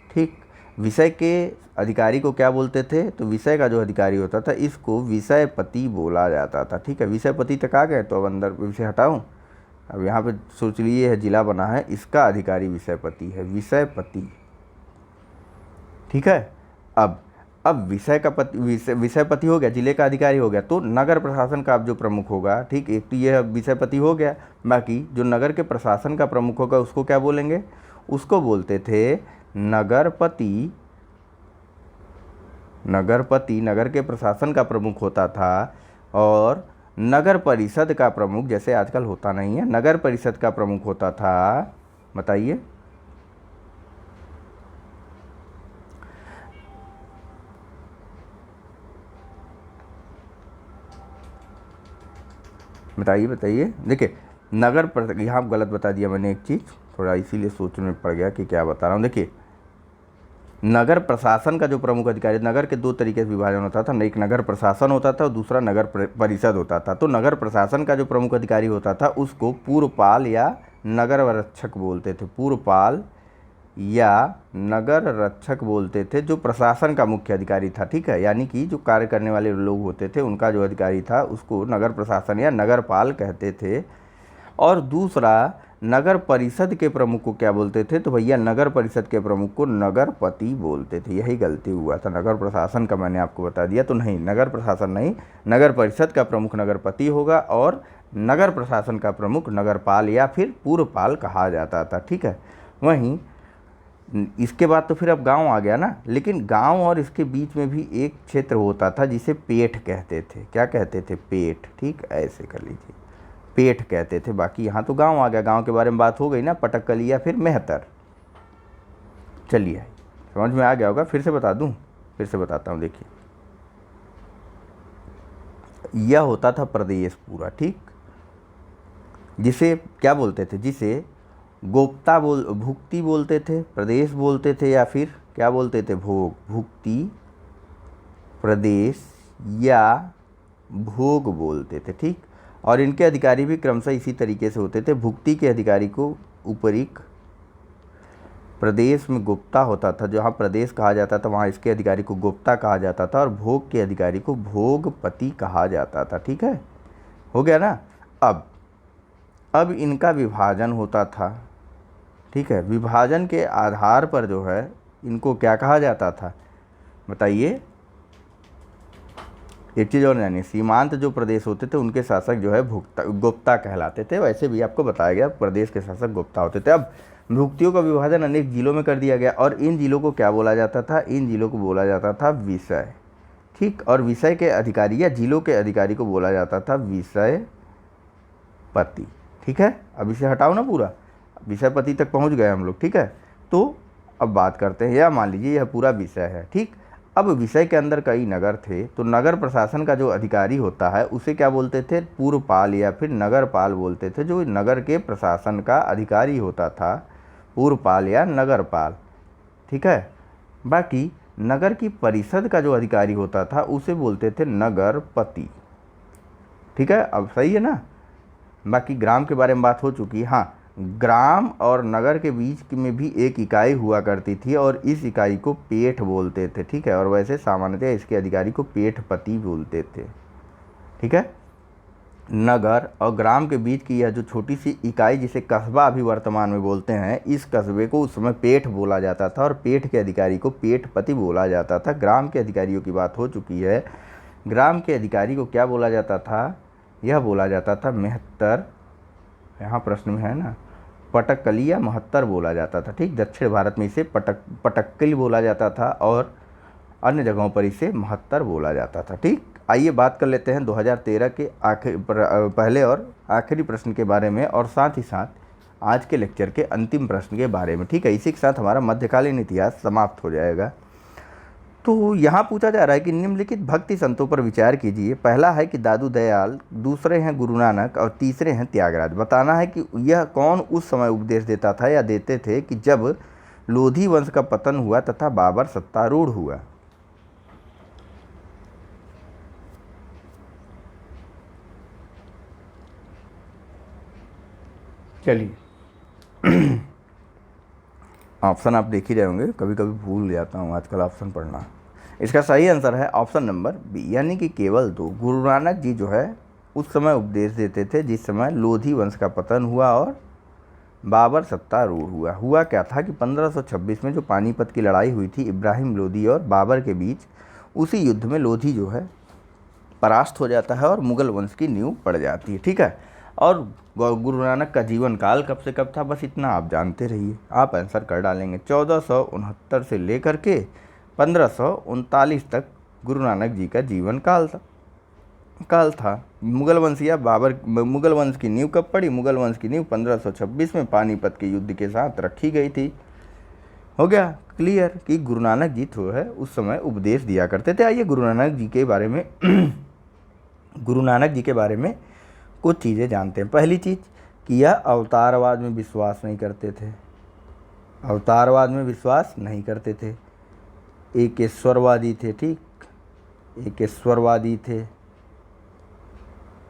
ठीक, विषय के अधिकारी को क्या बोलते थे? तो विषय का जो अधिकारी होता था इसको विषयपति बोला जाता था। ठीक है, विषयपति तक आ गए। तो अब अंदर विषय हटाऊं, अब यहाँ पे सोच लीजिए है जिला बना है, इसका अधिकारी विषयपति है, विषयपति। ठीक है, अब विषय का विषयपति हो गया, जिले का अधिकारी हो गया, तो नगर प्रशासन का अब जो प्रमुख होगा, ठीक, एक तो ये विषयपति हो गया, बाकी जो नगर के प्रशासन का प्रमुख होगा उसको क्या बोलेंगे? उसको बोलते थे नगरपति। नगरपति नगर के प्रशासन का प्रमुख होता था और नगर परिषद का प्रमुख, जैसे आजकल होता नहीं है, नगर परिषद का प्रमुख होता था, बताइए, बताइए। देखिए नगर, यहाँ गलत बता दिया मैंने एक चीज़, थोड़ा इसीलिए सोचने में पड़ गया कि क्या बता रहा हूँ। देखिए नगर प्रशासन का जो प्रमुख अधिकारी, नगर के 2 तरीके से विभाजन होता था, एक नगर प्रशासन होता था और दूसरा नगर परिषद होता था। तो नगर प्रशासन का जो प्रमुख अधिकारी होता था उसको पूर्वपाल या नगर रक्षक बोलते थे। पूर्वपाल या नगर रक्षक बोलते थे, जो प्रशासन का मुख्य अधिकारी था। ठीक है, यानी कि जो कार्य करने वाले लोग होते थे उनका जो अधिकारी था उसको नगर प्रशासन या नगरपाल कहते थे। और दूसरा नगर परिषद के प्रमुख को क्या बोलते थे? तो भैया नगर परिषद के प्रमुख को नगरपति बोलते थे। यही गलती हुआ था, नगर प्रशासन का मैंने आपको बता दिया, तो नहीं, नगर प्रशासन नहीं, नगर परिषद का प्रमुख नगरपति होगा और नगर प्रशासन का प्रमुख नगरपाल या फिर पूर्वपाल कहा जाता था। ठीक है, वहीं इसके बाद तो फिर अब गांव आ गया ना, लेकिन गांव और इसके बीच में भी एक क्षेत्र होता था जिसे पेठ कहते थे। क्या कहते थे? पेठ। ठीक, ऐसे कर लीजिए, पेठ कहते थे। बाकी यहाँ तो गांव आ गया, गांव के बारे में बात हो गई ना, पटकली या फिर मेहतर। चलिए समझ में आ गया होगा, फिर से बता दूं, फिर से बताता हूँ। देखिए यह होता था प्रदेश पूरा, ठीक, जिसे क्या बोलते थे? जिसे गोप्ता भुक्ति बोलते थे, प्रदेश बोलते थे, या फिर क्या बोलते थे? भोग। भुक्ति, प्रदेश या भोग बोलते थे। ठीक, और इनके अधिकारी भी क्रमशः इसी तरीके से होते थे। भुक्ति के अधिकारी को उपरीक, प्रदेश में गुप्ता होता था, जहाँ प्रदेश कहा जाता था वहाँ इसके अधिकारी को गुप्ता कहा जाता था, और भोग के अधिकारी को भोगपति कहा जाता था। ठीक है, हो गया ना। अब इनका विभाजन होता था। ठीक है, विभाजन के आधार पर जो है इनको क्या कहा जाता था? बताइए। एक चीज़ और जानिए, सीमांत जो प्रदेश होते थे उनके शासक जो है गुप्ता कहलाते थे। वैसे भी आपको बताया गया प्रदेश के शासक गुप्ता होते थे। अब भुक्तियों का विभाजन अनेक जिलों में कर दिया गया और इन जिलों को क्या बोला जाता था? इन जिलों को बोला जाता था विषय। ठीक, और विषय के अधिकारी या जिलों के अधिकारी को बोला जाता था विषयपति। ठीक है, अब इसे हटाओ ना, पूरा विषयपति तक पहुंच गए हम लोग। ठीक है, तो अब बात करते हैं, या मान लीजिए यह पूरा विषय है। ठीक, अब विषय के अंदर कई नगर थे, तो नगर प्रशासन का जो अधिकारी होता है उसे क्या बोलते थे? पूर्वपाल या फिर नगरपाल बोलते थे। जो नगर के प्रशासन का अधिकारी होता था, पूर्वपाल या नगरपाल। ठीक है, बाकी नगर की परिषद का जो अधिकारी होता था उसे बोलते थे नगरपति। ठीक है, अब सही है ना। बाकी ग्राम के बारे में बात हो चुकी। हाँ, ग्राम और नगर के बीच में भी एक इकाई हुआ करती थी और इस इकाई को पेठ बोलते थे। ठीक है, और वैसे सामान्यतः इसके अधिकारी को पेठपति बोलते थे। ठीक है, नगर और ग्राम के बीच की यह जो छोटी सी इकाई जिसे कस्बा अभी वर्तमान में बोलते हैं, इस कस्बे को उस समय पेठ बोला जाता था और पेठ के अधिकारी को पेठपति बोला जाता था। ग्राम के अधिकारियों की बात हो चुकी है। ग्राम के अधिकारी को क्या बोला जाता था? यह बोला जाता था मेहत्तर, यहाँ प्रश्न में है ना, पटक्कली या महत्तर बोला जाता था। ठीक, दक्षिण भारत में इसे पटक्कली बोला जाता था और अन्य जगहों पर इसे महत्तर बोला जाता था। ठीक, आइए बात कर लेते हैं 2013 के पहले और आखिरी प्रश्न के बारे में और साथ ही साथ आज के लेक्चर के अंतिम प्रश्न के बारे में। ठीक है, इसी के साथ हमारा मध्यकालीन इतिहास समाप्त हो जाएगा। तो यहाँ पूछा जा रहा है कि निम्नलिखित भक्ति संतों पर विचार कीजिए। पहला है कि दादू दयाल, दूसरे हैं गुरु नानक और तीसरे हैं त्यागराज। बताना है कि यह कौन उस समय उपदेश देता था या देते थे कि जब लोधी वंश का पतन हुआ तथा बाबर सत्तारूढ़ हुआ। चलिए ऑप्शन आप देख ही रहे होंगे, कभी कभी भूल जाता हूँ आजकल ऑप्शन पढ़ना। इसका सही आंसर है ऑप्शन नंबर बी, यानी कि केवल 2। गुरु नानक जी जो है उस समय उपदेश देते थे जिस समय लोधी वंश का पतन हुआ और बाबर सत्तारूढ़ हुआ। हुआ क्या था कि 1526 में जो पानीपत की लड़ाई हुई थी इब्राहिम लोधी और बाबर के बीच, उसी युद्ध में लोधी जो है परास्त हो जाता है और मुगल वंश की नींव पड़ जाती है। ठीक है, और गुरु नानक का जीवन काल कब से कब था, बस इतना आप जानते रहिए। आप आंसर कर डालेंगे 1469 से लेकर के 1539 तक गुरु नानक जी का जीवन काल था। मुगल वंश की नींव कब पड़ी? मुगल वंश की नींव 1526 में पानीपत के युद्ध के साथ रखी गई थी। हो गया क्लियर कि गुरु नानक जी जो है उस समय उपदेश दिया करते थे। आइए गुरु नानक जी के बारे में कुछ चीज़ें जानते हैं। पहली चीज़ कि यह अवतारवाद में विश्वास नहीं करते थे। अवतारवाद में विश्वास नहीं करते थे। एकेश्वरवादी थे। ठीक, एकेश्वरवादी थे।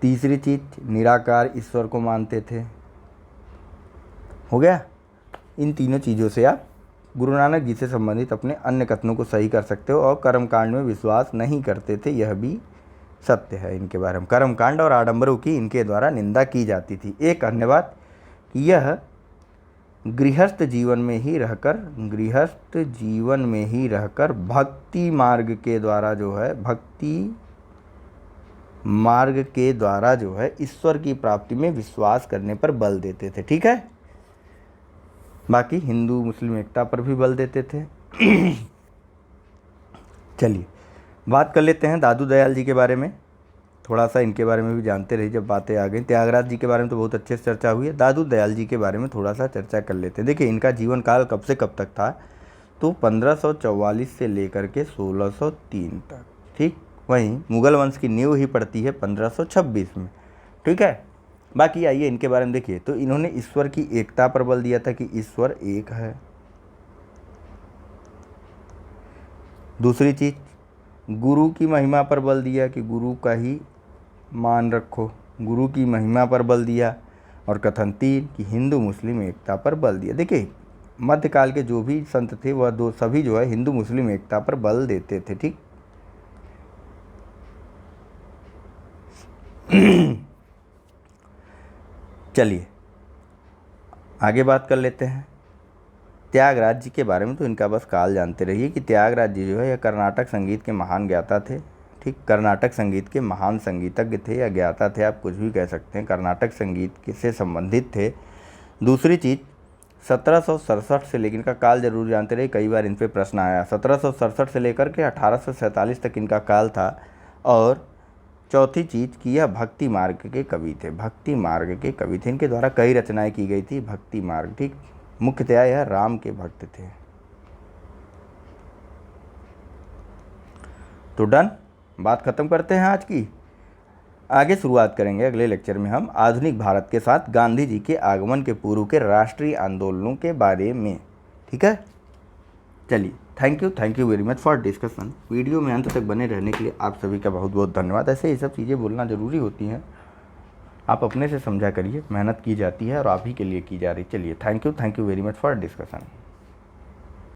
तीसरी चीज़ निराकार ईश्वर को मानते थे। हो गया, इन तीनों चीज़ों से आप गुरु नानक जी से संबंधित अपने अन्य कथनों को सही कर सकते हो। और कर्मकांड में विश्वास नहीं करते थे, यह भी सत्य है। इनके बारे में कर्मकांड और आडंबरों की इनके द्वारा निंदा की जाती थी। एक अन्य बात, यह गृहस्थ जीवन में ही रहकर भक्ति मार्ग के द्वारा जो है ईश्वर की प्राप्ति में विश्वास करने पर बल देते थे। ठीक है, बाकी हिंदू मुस्लिम एकता पर भी बल देते थे। चलिए बात कर लेते हैं दादू दयाल जी के बारे में। थोड़ा सा इनके बारे में भी जानते रहिए जब बातें आ गई। त्यागराज जी के बारे में तो बहुत अच्छे से चर्चा हुई है। दादू दयाल जी के बारे में थोड़ा सा चर्चा कर लेते हैं। देखिए इनका जीवन काल कब से कब तक था, तो 1544 से लेकर के 1603 तक। ठीक, वहीं मुगल वंश की नींव ही पड़ती है 1526 में। ठीक है, बाकी आइए इनके बारे में देखिए। तो इन्होंने ईश्वर की एकता पर बल दिया था कि ईश्वर एक है। दूसरी चीज, गुरु की महिमा पर बल दिया कि गुरु का ही मान रखो, गुरु की महिमा पर बल दिया। और कथन 3 कि हिंदू मुस्लिम एकता पर बल दिया। देखिए मध्यकाल के जो भी संत थे वह सभी जो है हिंदू मुस्लिम एकता पर बल देते थे। ठीक, चलिए आगे बात कर लेते हैं त्यागराज जी के बारे में। तो इनका बस काल जानते रहिए कि त्यागराज जी जो है यह कर्नाटक संगीत के महान ज्ञाता थे। ठीक, कर्नाटक संगीत के महान संगीतज्ञ थे या ज्ञाता थे, आप कुछ भी कह सकते हैं। कर्नाटक संगीत से संबंधित थे। दूसरी चीज़ 1767 से लेकर, इनका काल जरूर जानते रहिए, कई बार इन पर प्रश्न आया। 1767 से लेकर के 1847 तक इनका काल था। और चौथी चीज़ कि यह भक्ति मार्ग के कवि थे। भक्ति मार्ग के कवि थे, इनके द्वारा कई रचनाएं की गई थी भक्ति मार्ग। ठीक, मुख्यतया यह राम के भक्त थे। तो डन, बात खत्म करते हैं आज की। आगे शुरुआत करेंगे अगले लेक्चर में हम आधुनिक भारत के साथ गांधी जी के आगमन के पूर्व के राष्ट्रीय आंदोलनों के बारे में। ठीक है, चलिए thank you very much for discussion. Video में अंत तक बने रहने के लिए आप सभी का बहुत बहुत धन्यवाद। ऐसे ये सब चीज़ें बोलना ज़रूरी होती हैं, आप अपने से समझा करिए। मेहनत की जाती है और आप ही के लिए की जा रही। चलिए thank you very much for discussion.